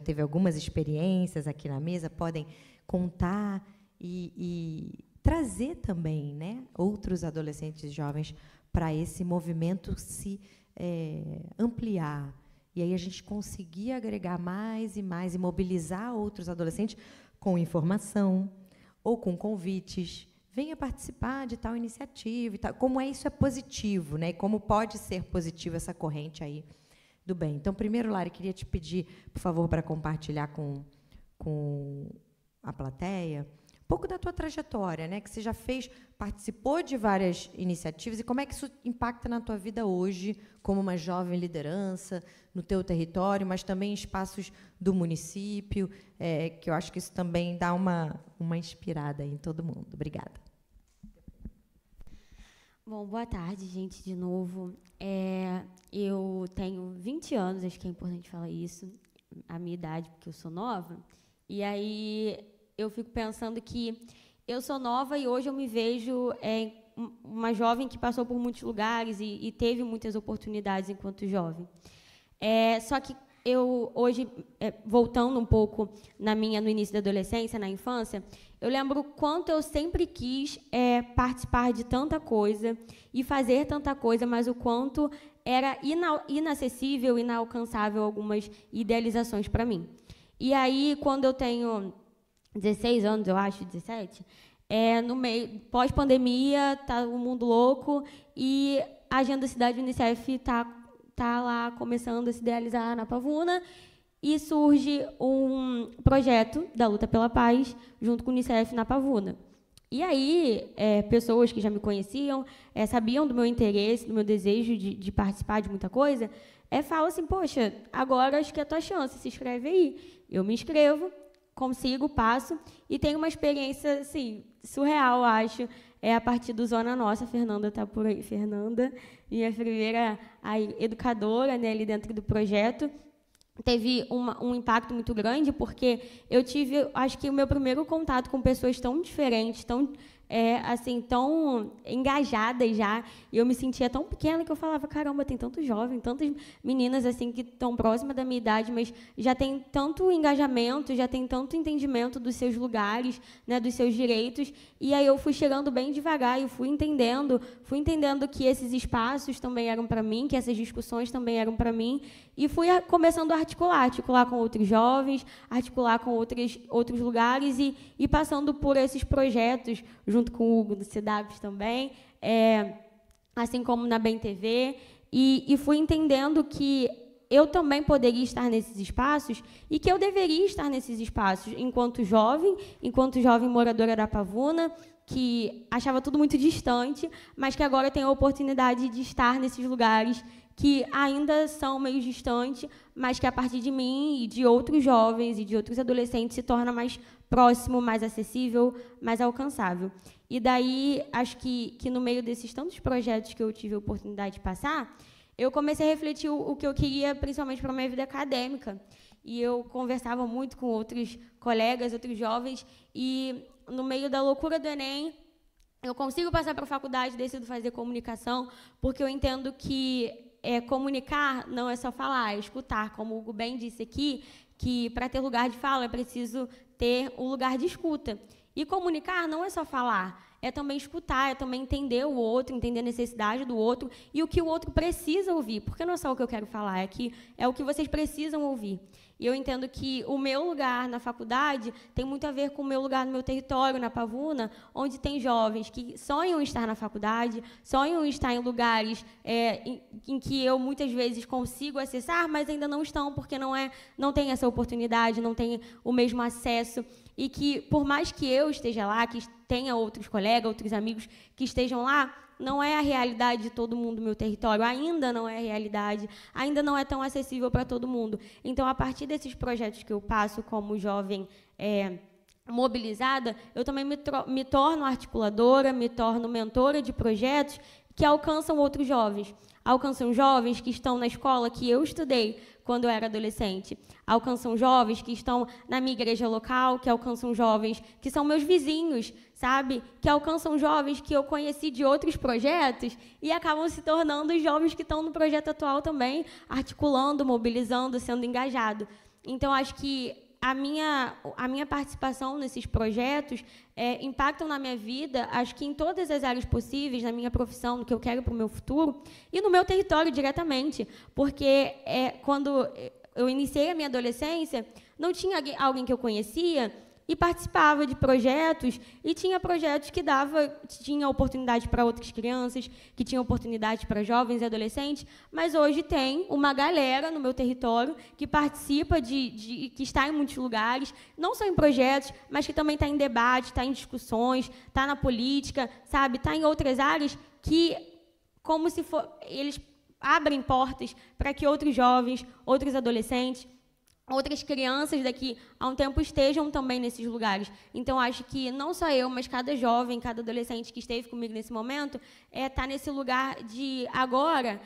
teve algumas experiências aqui na mesa, podem contar e trazer também, né, outros adolescentes e jovens para esse movimento se ampliar. E aí a gente conseguir agregar mais e mais e mobilizar outros adolescentes com informação ou com convites. Venha participar de tal iniciativa e tal. Como isso é positivo, né? E como pode ser positivo essa corrente aí do bem. Então, primeiro, Lari, queria te pedir, por favor, para compartilhar com a plateia um pouco da tua trajetória, né? Que você já participou de várias iniciativas, e como é que isso impacta na tua vida hoje, como uma jovem liderança, no teu território, mas também em espaços do município, que eu acho que isso também dá uma inspirada em todo mundo. Obrigada. Bom, boa tarde, gente, de novo. Eu tenho 20 anos, acho que é importante falar isso, a minha idade, porque eu sou nova, e aí eu fico pensando que eu sou nova e hoje eu me vejo uma jovem que passou por muitos lugares e teve muitas oportunidades enquanto jovem. Só que eu, hoje, voltando um pouco no início da adolescência, na infância, eu lembro o quanto eu sempre quis participar de tanta coisa e fazer tanta coisa, mas o quanto era inacessível, inalcançável algumas idealizações para mim. E aí, quando eu tenho 16 anos, eu acho, 17, no meio, pós-pandemia, tá o mundo louco, e a Agenda Cidade Unicef tá lá começando a se idealizar na Pavuna, e surge um projeto da Luta pela Paz, junto com o Unicef na Pavuna. E aí, pessoas que já me conheciam, sabiam do meu interesse, do meu desejo de participar de muita coisa, falam assim, poxa, agora acho que é a tua chance, se inscreve aí. Eu me inscrevo, consigo, passo, e tenho uma experiência assim, surreal, acho, a partir do Zona Nossa. A Fernanda está por aí. Fernanda, minha primeira educadora, né, ali dentro do projeto, teve um impacto muito grande, porque eu tive, acho que, o meu primeiro contato com pessoas tão diferentes, tão assim, tão engajadas já, e eu me sentia tão pequena que eu falava, caramba, tem tanto jovem, tantas meninas assim que estão próximas da minha idade, mas já tem tanto engajamento, já tem tanto entendimento dos seus lugares, né, dos seus direitos, e aí eu fui chegando bem devagar e fui entendendo que esses espaços também eram para mim, que essas discussões também eram para mim, e fui começando a articular com outros jovens, articular com outros lugares e passando por esses projetos, junto com o Hugo do CEDAPS também, assim como na Bem TV, e fui entendendo que eu também poderia estar nesses espaços e que eu deveria estar nesses espaços enquanto jovem moradora da Pavuna, que achava tudo muito distante, mas que agora tenho a oportunidade de estar nesses lugares que ainda são meio distantes, mas que a partir de mim e de outros jovens e de outros adolescentes se torna mais próximo, mais acessível, mais alcançável. E daí, acho que no meio desses tantos projetos que eu tive a oportunidade de passar, eu comecei a refletir o que eu queria, principalmente para a minha vida acadêmica. E eu conversava muito com outros colegas, outros jovens, e no meio da loucura do Enem, eu consigo passar para a faculdade, decido fazer comunicação, porque eu entendo que comunicar não é só falar, é escutar. Como o Hugo bem disse aqui, que para ter lugar de fala é preciso ter um lugar de escuta. E comunicar não é só falar, é também escutar, é também entender o outro, entender a necessidade do outro e o que o outro precisa ouvir, porque não é só o que eu quero falar, é o que vocês precisam ouvir. E eu entendo que o meu lugar na faculdade tem muito a ver com o meu lugar no meu território, na Pavuna, onde tem jovens que sonham estar na faculdade, sonham estar em lugares em que eu muitas vezes consigo acessar, mas ainda não estão, porque não tem essa oportunidade, não tem o mesmo acesso. E que, por mais que eu esteja lá, que tenha outros colegas, outros amigos que estejam lá, não é a realidade de todo mundo no meu território, ainda não é a realidade, ainda não é tão acessível para todo mundo. Então, a partir desses projetos que eu passo como jovem mobilizada, eu também me torno articuladora, me torno mentora de projetos que alcançam outros jovens. Alcançam jovens que estão na escola que eu estudei quando eu era adolescente. Alcançam jovens que estão na minha igreja local, que alcançam jovens que são meus vizinhos, sabe? Que alcançam jovens que eu conheci de outros projetos e acabam se tornando os jovens que estão no projeto atual também, articulando, mobilizando, sendo engajado. Então, acho que a minha participação nesses projetos impactam na minha vida, acho que em todas as áreas possíveis, na minha profissão, no que eu quero para o meu futuro, e no meu território diretamente, porque quando eu iniciei a minha adolescência, não tinha alguém que eu conhecia e participava de projetos, e tinha projetos que tinha oportunidade para outras crianças, que tinha oportunidade para jovens e adolescentes, mas hoje tem uma galera no meu território que participa que está em muitos lugares, não só em projetos, mas que também está em debate, está em discussões, está na política, sabe, está em outras áreas que, como se eles abrem portas para que outros jovens, outros adolescentes, outras crianças daqui a um tempo estejam também nesses lugares. Então, acho que não só eu, mas cada jovem, cada adolescente que esteve comigo nesse momento, está nesse lugar de, agora,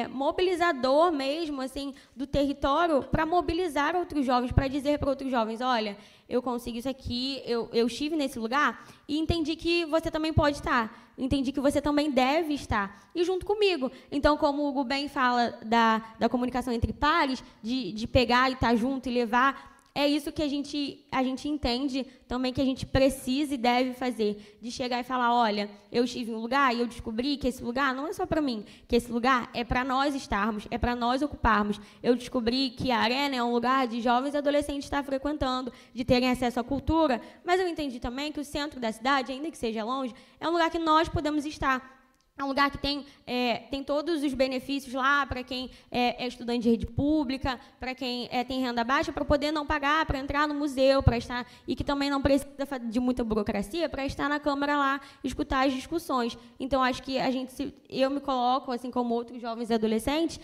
mobilizador mesmo, assim, do território, para mobilizar outros jovens, para dizer para outros jovens, olha, eu consigo isso aqui, eu estive nesse lugar e entendi que você também pode estar, entendi que você também deve estar, e junto comigo. Então, como o Hugo bem fala da comunicação entre pares, de pegar e estar junto e levar, é isso que a gente entende também que a gente precisa e deve fazer, de chegar e falar, olha, eu estive em um lugar e eu descobri que esse lugar não é só para mim, que esse lugar é para nós estarmos, é para nós ocuparmos. Eu descobri que a arena é um lugar de jovens e adolescentes estar frequentando, de terem acesso à cultura, mas eu entendi também que o centro da cidade, ainda que seja longe, é um lugar que nós podemos estar. É um lugar que tem todos os benefícios lá para quem é estudante de rede pública, para quem tem renda baixa, para poder não pagar, para entrar no museu, para estar, e que também não precisa de muita burocracia, para estar na Câmara lá, escutar as discussões. Então, acho que eu me coloco, assim como outros jovens e adolescentes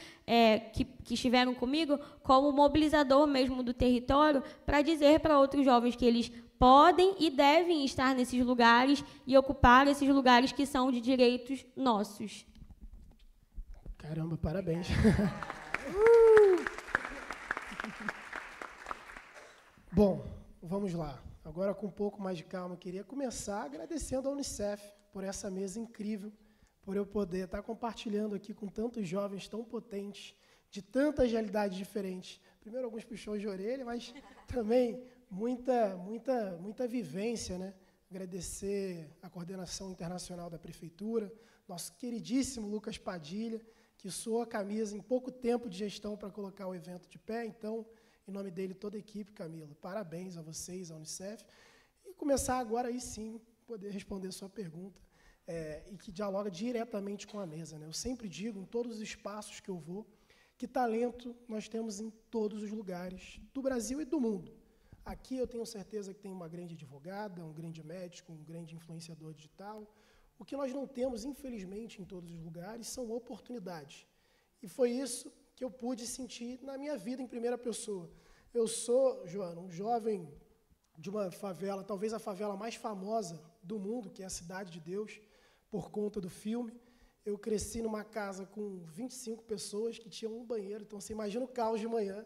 que estiveram comigo, como mobilizador mesmo do território, para dizer para outros jovens que eles podem e devem estar nesses lugares e ocupar esses lugares que são de direitos nossos. Caramba, parabéns. Bom, vamos lá. Agora, com um pouco mais de calma, eu queria começar agradecendo a Unicef por essa mesa incrível, por eu poder estar compartilhando aqui com tantos jovens tão potentes, de tantas realidades diferentes. Primeiro, alguns puxões de orelha, mas também muita vivência, né? Agradecer a coordenação internacional da Prefeitura, nosso queridíssimo Lucas Padilha, que suou a camisa em pouco tempo de gestão para colocar o evento de pé. Então, em nome dele, toda a equipe, Camila, parabéns a vocês, à Unicef. E começar agora, aí sim, poder responder a sua pergunta, e que dialoga diretamente com a mesa, né? Eu sempre digo, em todos os espaços que eu vou, que talento nós temos em todos os lugares do Brasil e do mundo. Aqui eu tenho certeza que tem uma grande advogada, um grande médico, um grande influenciador digital. O que nós não temos, infelizmente, em todos os lugares, são oportunidades. E foi isso que eu pude sentir na minha vida em primeira pessoa. Eu sou, Joana, um jovem de uma favela, talvez a favela mais famosa do mundo, que é a Cidade de Deus, por conta do filme. Eu cresci numa casa com 25 pessoas que tinham um banheiro, então você imagina o caos de manhã.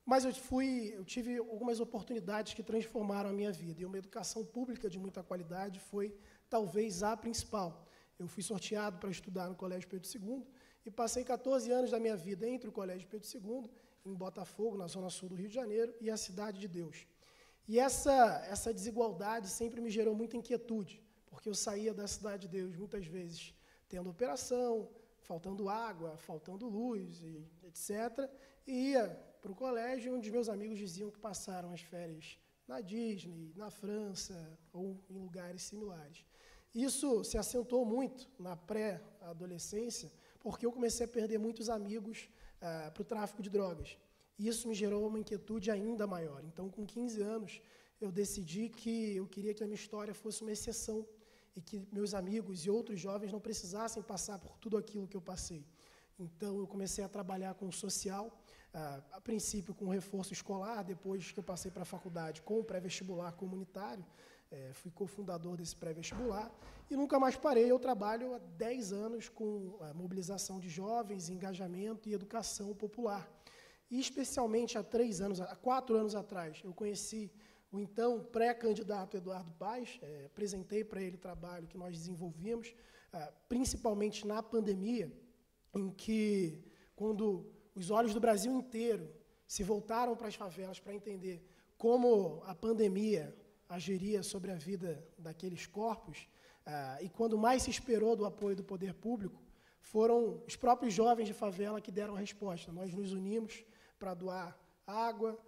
Mas eu tive algumas oportunidades que transformaram a minha vida, e uma educação pública de muita qualidade foi talvez a principal. Eu fui sorteado para estudar no Colégio Pedro II e passei 14 anos da minha vida entre o Colégio Pedro II, em Botafogo, na zona sul do Rio de Janeiro, e a Cidade de Deus. E essa desigualdade sempre me gerou muita inquietude, porque eu saía da Cidade de Deus muitas vezes tendo operação, faltando água, faltando luz, e etc., e ia para o colégio, onde meus amigos diziam que passaram as férias na Disney, na França, ou em lugares similares. Isso se acentuou muito na pré-adolescência, porque eu comecei a perder muitos amigos para o tráfico de drogas. E isso me gerou uma inquietude ainda maior. Então, com 15 anos, eu decidi que eu queria que a minha história fosse uma exceção e que meus amigos e outros jovens não precisassem passar por tudo aquilo que eu passei. Então, eu comecei a trabalhar com o social, a princípio com reforço escolar, depois que eu passei para a faculdade com o pré-vestibular comunitário, fui cofundador desse pré-vestibular, e nunca mais parei. Eu trabalho há 10 anos com a mobilização de jovens, engajamento e educação popular. E, especialmente, há 4 anos atrás, eu conheci o então pré-candidato Eduardo Paes, apresentei para ele o trabalho que nós desenvolvimos, principalmente na pandemia, em que, quando os olhos do Brasil inteiro se voltaram para as favelas para entender como a pandemia agiria sobre a vida daqueles corpos, e quando mais se esperou do apoio do poder público, foram os próprios jovens de favela que deram a resposta. Nós nos unimos para doar água,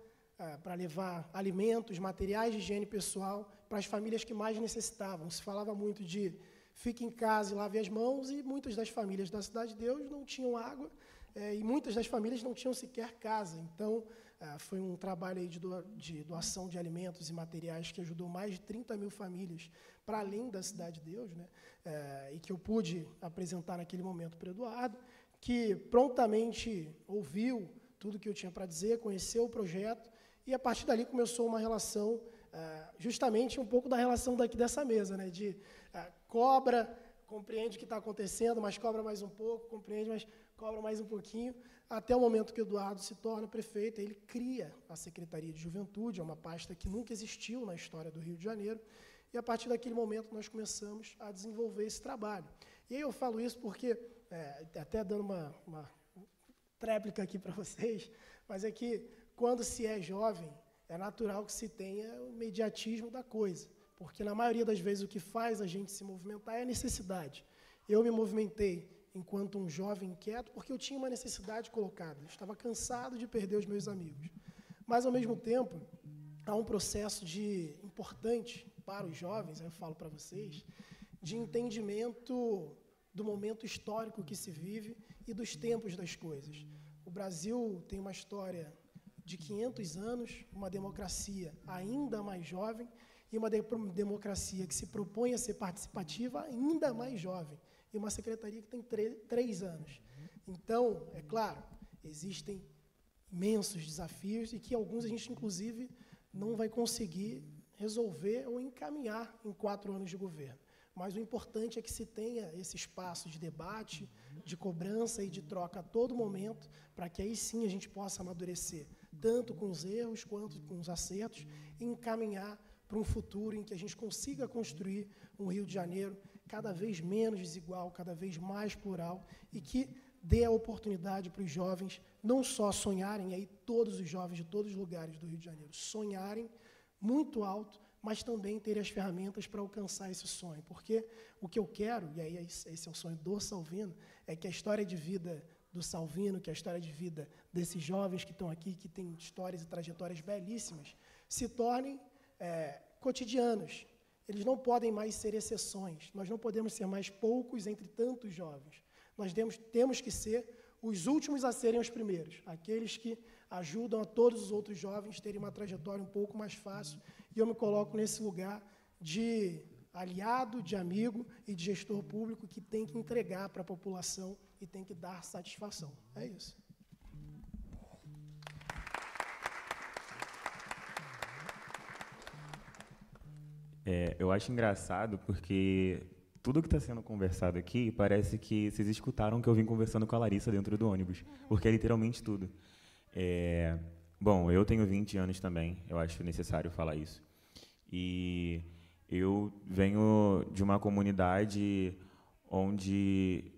para levar alimentos, materiais de higiene pessoal para as famílias que mais necessitavam. Se falava muito de fique em casa e lave as mãos, e muitas das famílias da Cidade de Deus não tinham água, e muitas das famílias não tinham sequer casa. Então, foi um trabalho aí de doação de alimentos e materiais que ajudou mais de 30 mil famílias para além da Cidade de Deus, né? E que eu pude apresentar naquele momento para o Eduardo, que prontamente ouviu tudo que eu tinha para dizer, conheceu o projeto, e a partir dali começou uma relação, justamente um pouco da relação daqui dessa mesa, né? De cobra, compreende o que está acontecendo, mas cobra mais um pouco, compreende, mas cobra mais um pouquinho, até o momento que o Eduardo se torna prefeito. Ele cria a Secretaria de Juventude, é uma pasta que nunca existiu na história do Rio de Janeiro, e a partir daquele momento nós começamos a desenvolver esse trabalho. E aí eu falo isso porque, até dando uma tréplica aqui para vocês, mas é que quando se é jovem, é natural que se tenha o imediatismo da coisa, porque na maioria das vezes o que faz a gente se movimentar é a necessidade. Eu me movimentei enquanto um jovem inquieto porque eu tinha uma necessidade colocada, eu estava cansado de perder os meus amigos. Mas, ao mesmo tempo, há um processo importante para os jovens, eu falo para vocês, de entendimento do momento histórico que se vive e dos tempos das coisas. O Brasil tem uma história de 500 anos, uma democracia ainda mais jovem e uma democracia que se propõe a ser participativa ainda mais jovem, e uma secretaria que tem 3 anos. Então, é claro, existem imensos desafios e que alguns a gente, inclusive, não vai conseguir resolver ou encaminhar em 4 anos de governo. Mas o importante é que se tenha esse espaço de debate, de cobrança e de troca a todo momento, para que aí sim a gente possa amadurecer, tanto com os erros quanto com os acertos, e encaminhar para um futuro em que a gente consiga construir um Rio de Janeiro cada vez menos desigual, cada vez mais plural, e que dê a oportunidade para os jovens não só sonharem, aí todos os jovens de todos os lugares do Rio de Janeiro, sonharem muito alto, mas também terem as ferramentas para alcançar esse sonho. Porque o que eu quero, e aí esse é o sonho do Salvino, é que a história de vida do Salvino, que a história de vida desses jovens que estão aqui, que têm histórias e trajetórias belíssimas, se tornem cotidianas. Eles não podem mais ser exceções. Nós não podemos ser mais poucos entre tantos jovens. Nós temos que ser os últimos a serem os primeiros, aqueles que ajudam a todos os outros jovens terem uma trajetória um pouco mais fácil. E eu me coloco nesse lugar de aliado, de amigo e de gestor público que tem que entregar para a população e tem que dar satisfação. É isso. Eu acho engraçado porque tudo que está sendo conversado aqui parece que vocês escutaram que eu vim conversando com a Larissa dentro do ônibus, porque é literalmente tudo. Bom, eu tenho 20 anos também, eu acho necessário falar isso. E eu venho de uma comunidade onde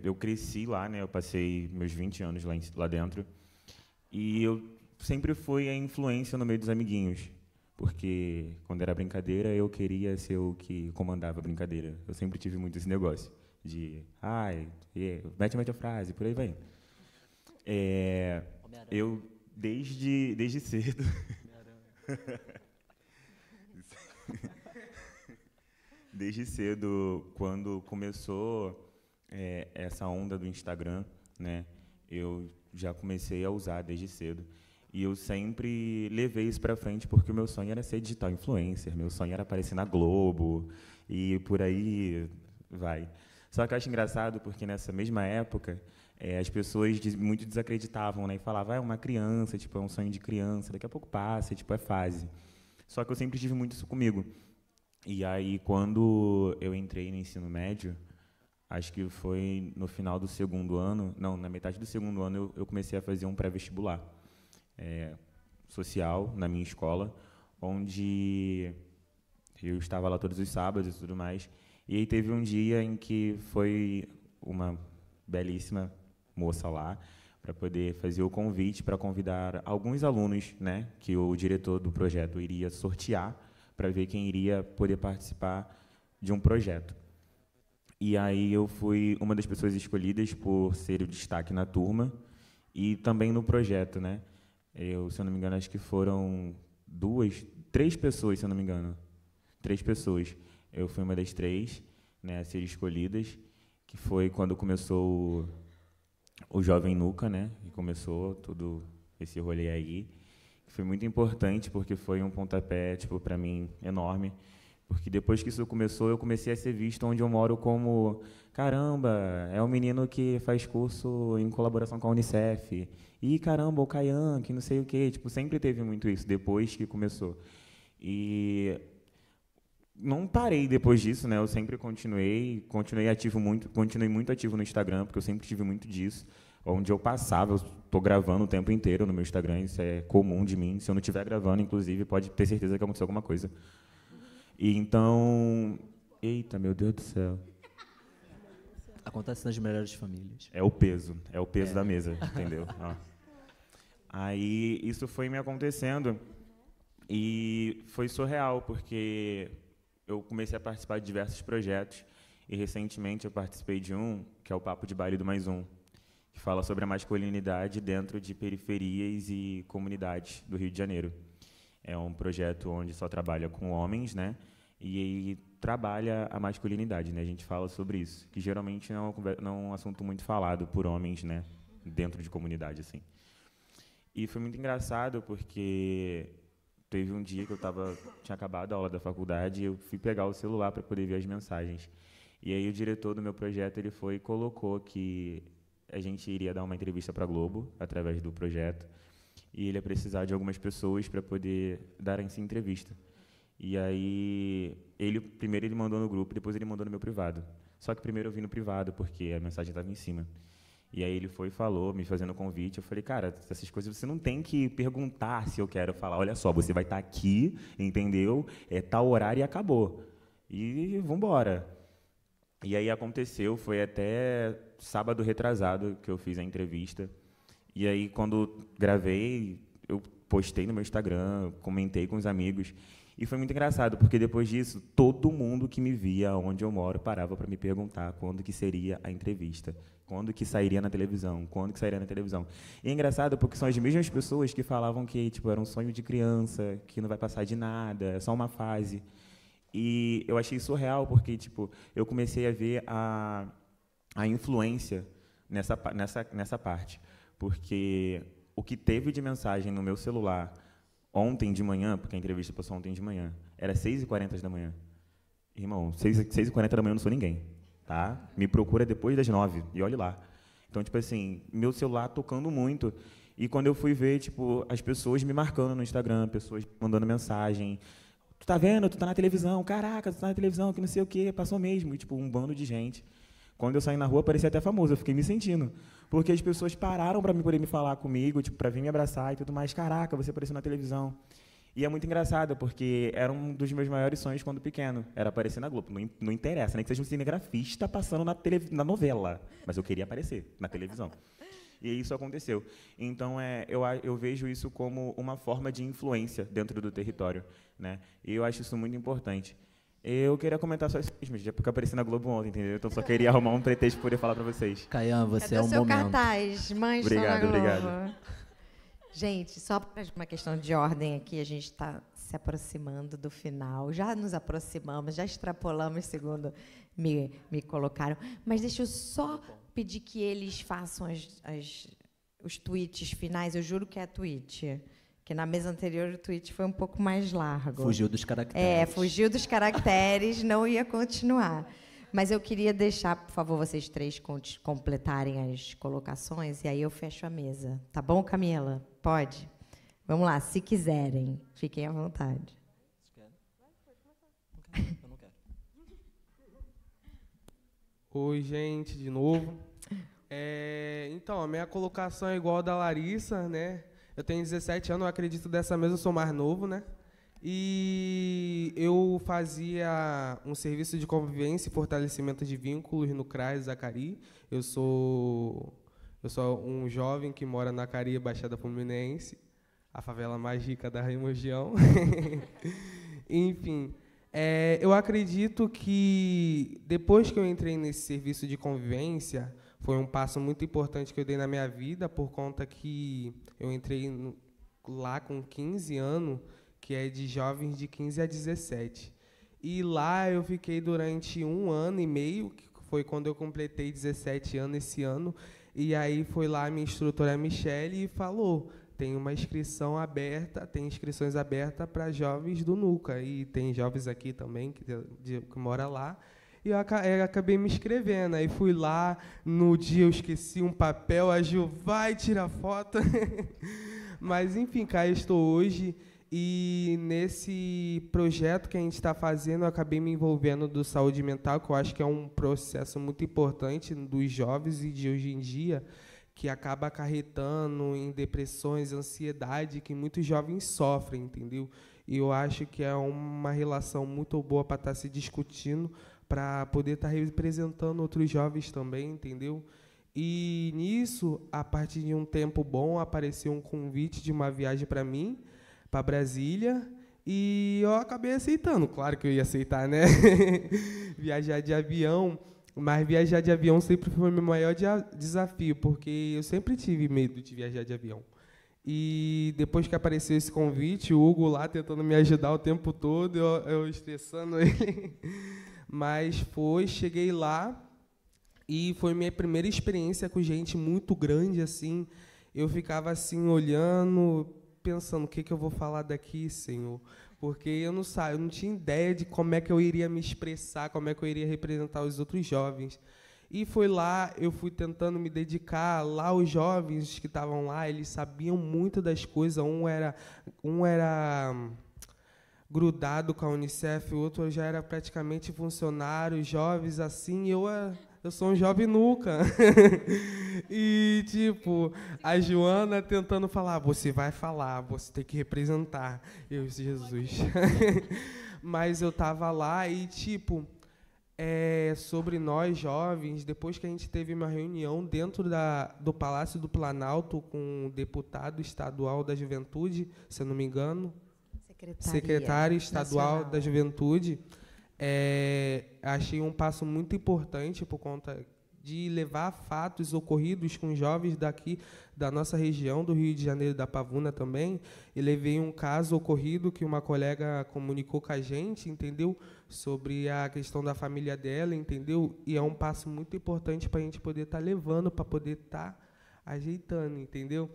eu cresci lá, né? Eu passei meus 20 anos lá dentro, e eu sempre fui a influência no meio dos amiguinhos. Porque, quando era brincadeira, eu queria ser o que comandava a brincadeira. Eu sempre tive muito esse negócio de, mete a frase, por aí vai. Eu, desde cedo... Desde cedo, quando começou essa onda do Instagram, né, eu já comecei a usar desde cedo. E eu sempre levei isso para frente porque o meu sonho era ser digital influencer, meu sonho era aparecer na Globo e por aí vai. Só que eu acho engraçado porque nessa mesma época as pessoas muito desacreditavam, né, e falavam, é uma criança, tipo, é um sonho de criança, daqui a pouco passa, tipo, é fase. Só que eu sempre tive muito isso comigo. E aí, quando eu entrei no ensino médio, acho que foi no final do segundo ano, não, na metade do segundo ano eu comecei a fazer um pré-vestibular. Social na minha escola, onde eu estava lá todos os sábados e tudo mais. E aí teve um dia em que foi uma belíssima moça lá para poder fazer o convite para convidar alguns alunos, né, que o diretor do projeto iria sortear para ver quem iria poder participar de um projeto. E aí eu fui uma das pessoas escolhidas por ser o destaque na turma e também no projeto, né? Se eu não me engano, acho que foram 3 pessoas, se eu não me engano. 3 pessoas. Eu fui uma das 3, né, a ser escolhidas, que foi quando começou o Jovem Nuca, né, e começou todo esse rolê aí. Foi muito importante, porque foi um pontapé, tipo, para mim, enorme. Porque depois que isso começou, eu comecei a ser visto onde eu moro como, caramba, é um menino que faz curso em colaboração com a Unicef. E, caramba, o Caian, que não sei o quê. Tipo, sempre teve muito isso, depois que começou. E não parei depois disso, né? Eu sempre continuei muito ativo no Instagram, porque eu sempre tive muito disso. Onde eu passava, eu estou gravando o tempo inteiro no meu Instagram, isso é comum de mim. Se eu não estiver gravando, inclusive, pode ter certeza que aconteceu alguma coisa. E então... Eita, meu Deus do céu. Acontece nas melhores famílias. É o peso da mesa, entendeu? Aí isso foi me acontecendo e foi surreal, porque eu comecei a participar de diversos projetos e recentemente eu participei de um, que é o Papo de Baile do Mais Um, que fala sobre a masculinidade dentro de periferias e comunidades do Rio de Janeiro. É um projeto onde só trabalha com homens, né? E trabalha a masculinidade, né? A gente fala sobre isso, que geralmente não é um assunto muito falado por homens, né? Dentro de comunidade, assim. E foi muito engraçado porque teve um dia que tinha acabado a aula da faculdade e eu fui pegar o celular para poder ver as mensagens. E aí o diretor do meu projeto ele foi e colocou que a gente iria dar uma entrevista para a Globo através do projeto e ele ia precisar de algumas pessoas para poder dar essa entrevista. E aí, primeiro ele mandou no grupo, depois ele mandou no meu privado. Só que primeiro eu vim no privado, porque a mensagem estava em cima. E aí ele foi e falou, me fazendo convite. Eu falei, cara, essas coisas você não tem que perguntar se eu quero falar. Olha só, você vai estar aqui, entendeu? É tal horário e acabou. E vamos embora. E aí aconteceu, foi até sábado retrasado que eu fiz a entrevista. E aí, quando gravei, eu postei no meu Instagram, comentei com os amigos. E foi muito engraçado, porque depois disso, todo mundo que me via onde eu moro parava para me perguntar quando que seria a entrevista, quando que sairia na televisão, quando que sairia na televisão. E é engraçado porque são as mesmas pessoas que falavam que tipo, era um sonho de criança, que não vai passar de nada, é só uma fase. E eu achei surreal, porque tipo, eu comecei a ver a influência nessa parte. Porque o que teve de mensagem no meu celular ontem de manhã, porque a entrevista passou ontem de manhã, era 6h40 da manhã. Irmão, 6h40 da manhã eu não sou ninguém, tá? Me procura depois das 9h, e olhe lá. Então, tipo assim, meu celular tocando muito. E quando eu fui ver, tipo, as pessoas me marcando no Instagram, pessoas mandando mensagem. Tu tá vendo? Tu tá na televisão. Caraca, tu tá na televisão, que não sei o quê. Passou mesmo. E, tipo, um bando de gente. Quando eu saí na rua, parecia até famoso. Eu fiquei me sentindo. Porque as pessoas pararam para poder me falar comigo, tipo, para vir me abraçar e tudo mais. Caraca, você apareceu na televisão. E é muito engraçado, porque era um dos meus maiores sonhos quando pequeno. Era aparecer na Globo. Não interessa, nem que seja um cinegrafista passando na novela. Mas eu queria aparecer na televisão. E isso aconteceu. Então, eu vejo isso como uma forma de influência dentro do território, né? E eu acho isso muito importante. Eu queria comentar só isso mesmo, já porque eu apareci na Globo ontem, entendeu? Então, só queria arrumar um pretexto para poder falar para vocês. Caian, você Cadê é um o seu momento. cartaz? Mãe, estou na Globo. Obrigado. Gente, só para uma questão de ordem aqui, a gente está se aproximando do final. Já nos aproximamos, já extrapolamos, segundo me colocaram. Mas deixa eu só pedir que eles façam os tweets finais. Eu juro que é tweet. Que na mesa anterior o tweet foi um pouco mais largo. Fugiu dos caracteres. Fugiu dos caracteres, não ia continuar. Mas eu queria deixar, por favor, vocês três completarem as colocações, e aí eu fecho a mesa. Tá bom, Camila? Pode? Vamos lá, se quiserem. Fiquem à vontade. Eu não quero. Oi, gente, de novo. Então, a minha colocação é igual a da Larissa, né? Eu tenho 17 anos, eu acredito dessa mesma, eu sou mais novo, né? E eu fazia um serviço de convivência e fortalecimento de vínculos no CRAS Zacari. Eu sou um jovem que mora na Acari, Baixada Fluminense, a favela mais rica da região. Enfim, eu acredito que depois que eu entrei nesse serviço de convivência, foi um passo muito importante que eu dei na minha vida, por conta que eu entrei lá com 15 anos, que é de jovens de 15 a 17. E lá eu fiquei durante 1 ano e meio, que foi quando eu completei 17 anos esse ano, e aí foi lá a minha instrutora Michele e falou, tem uma inscrição aberta, tem inscrições abertas para jovens do NUCA, e tem jovens aqui também que moram lá. E eu acabei me inscrevendo. Aí fui lá, no dia eu esqueci um papel, a Gil vai tirar foto. Mas, enfim, cá estou hoje. E nesse projeto que a gente está fazendo, eu acabei me envolvendo do saúde mental, que eu acho que é um processo muito importante dos jovens e de hoje em dia, que acaba acarretando em depressões, ansiedade, que muitos jovens sofrem, entendeu? E eu acho que é uma relação muito boa para estar se discutindo, para poder estar representando outros jovens também, entendeu? E nisso, a partir de um tempo bom, apareceu um convite de uma viagem para mim, para Brasília, e eu acabei aceitando. Claro que eu ia aceitar, né? Viajar de avião, mas viajar de avião sempre foi o meu maior desafio, porque eu sempre tive medo de viajar de avião. E depois que apareceu esse convite, o Hugo lá tentando me ajudar o tempo todo, eu estressando ele. Mas cheguei lá e foi minha primeira experiência com gente muito grande, assim. Eu ficava assim, olhando, pensando, o que eu vou falar daqui, Senhor? Porque eu não tinha ideia de como é que eu iria me expressar, como é que eu iria representar os outros jovens. E foi lá, eu fui tentando me dedicar. Lá os jovens que estavam lá, eles sabiam muito das coisas. Um era grudado com a Unicef, o outro já era praticamente funcionário, jovens assim, eu sou um jovem nunca. E, tipo, a Joana tentando falar, você vai falar, você tem que representar. Eu, Jesus. Mas eu estava lá e, tipo, sobre nós jovens, depois que a gente teve uma reunião dentro do Palácio do Planalto com o deputado estadual da Juventude, se eu não me engano, secretário estadual nacional da Juventude, achei um passo muito importante por conta de levar fatos ocorridos com jovens daqui da nossa região, do Rio de Janeiro, da Pavuna também, e levei um caso ocorrido que uma colega comunicou com a gente, entendeu? Sobre a questão da família dela, entendeu? E é um passo muito importante para a gente poder estar levando, para poder estar ajeitando, entendeu?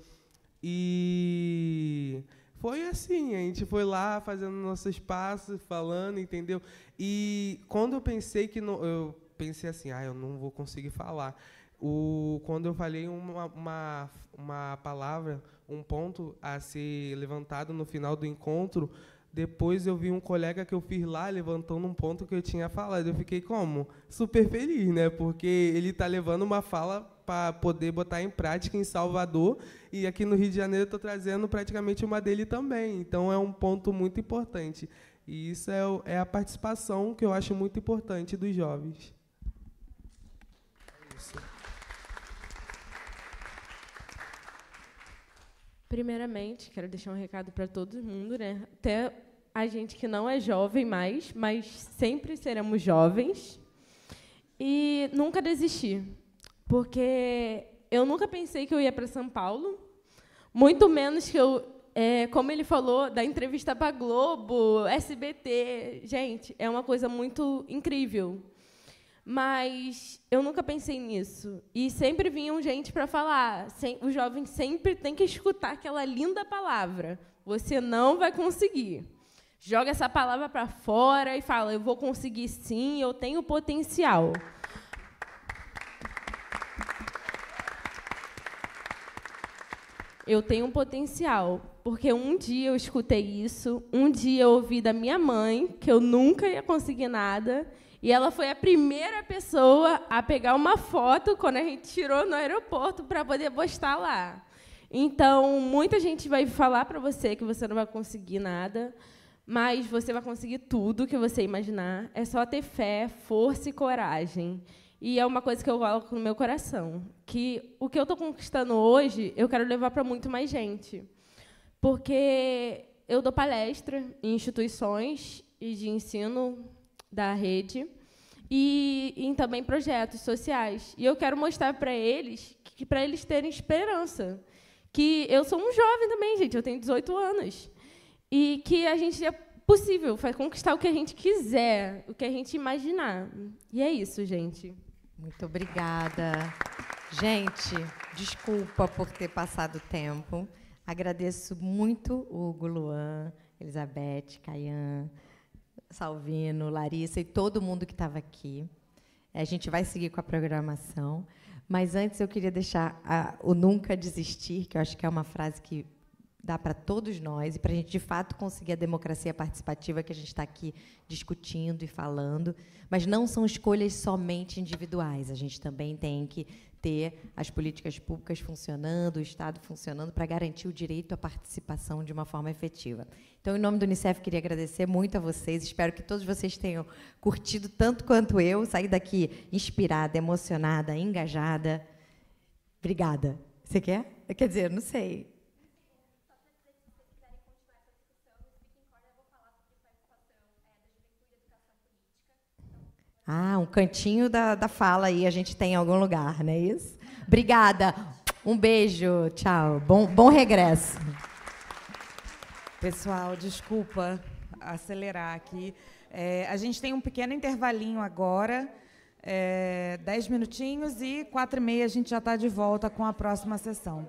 E foi assim, a gente foi lá fazendo nossos passos, falando, entendeu? E quando eu pensei que eu pensei assim, eu não vou conseguir falar. Quando eu falei uma palavra, um ponto a ser levantado no final do encontro, depois eu vi um colega que eu fiz lá levantando um ponto que eu tinha falado. Eu fiquei como? Super feliz, né? Porque ele está levando uma fala para poder botar em prática em Salvador, e aqui no Rio de Janeiro eu estou trazendo praticamente uma dele também. Então, é um ponto muito importante. E isso é a participação que eu acho muito importante dos jovens. Primeiramente, quero deixar um recado para todo mundo, né? Até a gente que não é jovem mais, mas sempre seremos jovens. E nunca desistir, porque eu nunca pensei que eu ia para São Paulo, muito menos que eu, como ele falou, da entrevista para Globo, SBT. Gente, é uma coisa muito incrível. Mas eu nunca pensei nisso. E sempre vinham gente para falar. Os jovens sempre têm que escutar aquela linda palavra. Você não vai conseguir. Joga essa palavra para fora e fala, eu vou conseguir sim, eu tenho potencial. Eu tenho um potencial. Porque um dia eu escutei isso, um dia eu ouvi da minha mãe que eu nunca ia conseguir nada. E ela foi a primeira pessoa a pegar uma foto quando a gente tirou no aeroporto para poder postar lá. Então, muita gente vai falar para você que você não vai conseguir nada, mas você vai conseguir tudo que você imaginar. É só ter fé, força e coragem. E é uma coisa que eu coloco no meu coração, que o que eu estou conquistando hoje, eu quero levar para muito mais gente. Porque eu dou palestra em instituições de ensino da rede e em também projetos sociais. E eu quero mostrar para eles terem esperança, que eu sou um jovem também, gente, eu tenho 18 anos, e que a gente é possível conquistar o que a gente quiser, o que a gente imaginar. E é isso, gente. Muito obrigada. Gente, desculpa por ter passado o tempo. Agradeço muito o Hugo, Luan, Elizabeth, Caian, Salvino, Larissa e todo mundo que estava aqui. A gente vai seguir com a programação, mas antes eu queria deixar o nunca desistir, que eu acho que é uma frase que dá para todos nós, e para a gente, de fato, conseguir a democracia participativa que a gente está aqui discutindo e falando, mas não são escolhas somente individuais, a gente também tem que ter as políticas públicas funcionando, o Estado funcionando, para garantir o direito à participação de uma forma efetiva. Então, em nome do Unicef, queria agradecer muito a vocês, espero que todos vocês tenham curtido tanto quanto eu, saí daqui inspirada, emocionada, engajada. Obrigada. Você quer? Quer dizer, não sei. Um cantinho da fala aí a gente tem em algum lugar, não é isso? Obrigada. Um beijo. Tchau. Bom regresso. Pessoal, desculpa acelerar aqui. A gente tem um pequeno intervalinho agora, 10 minutinhos, e 4h30 a gente já está de volta com a próxima sessão.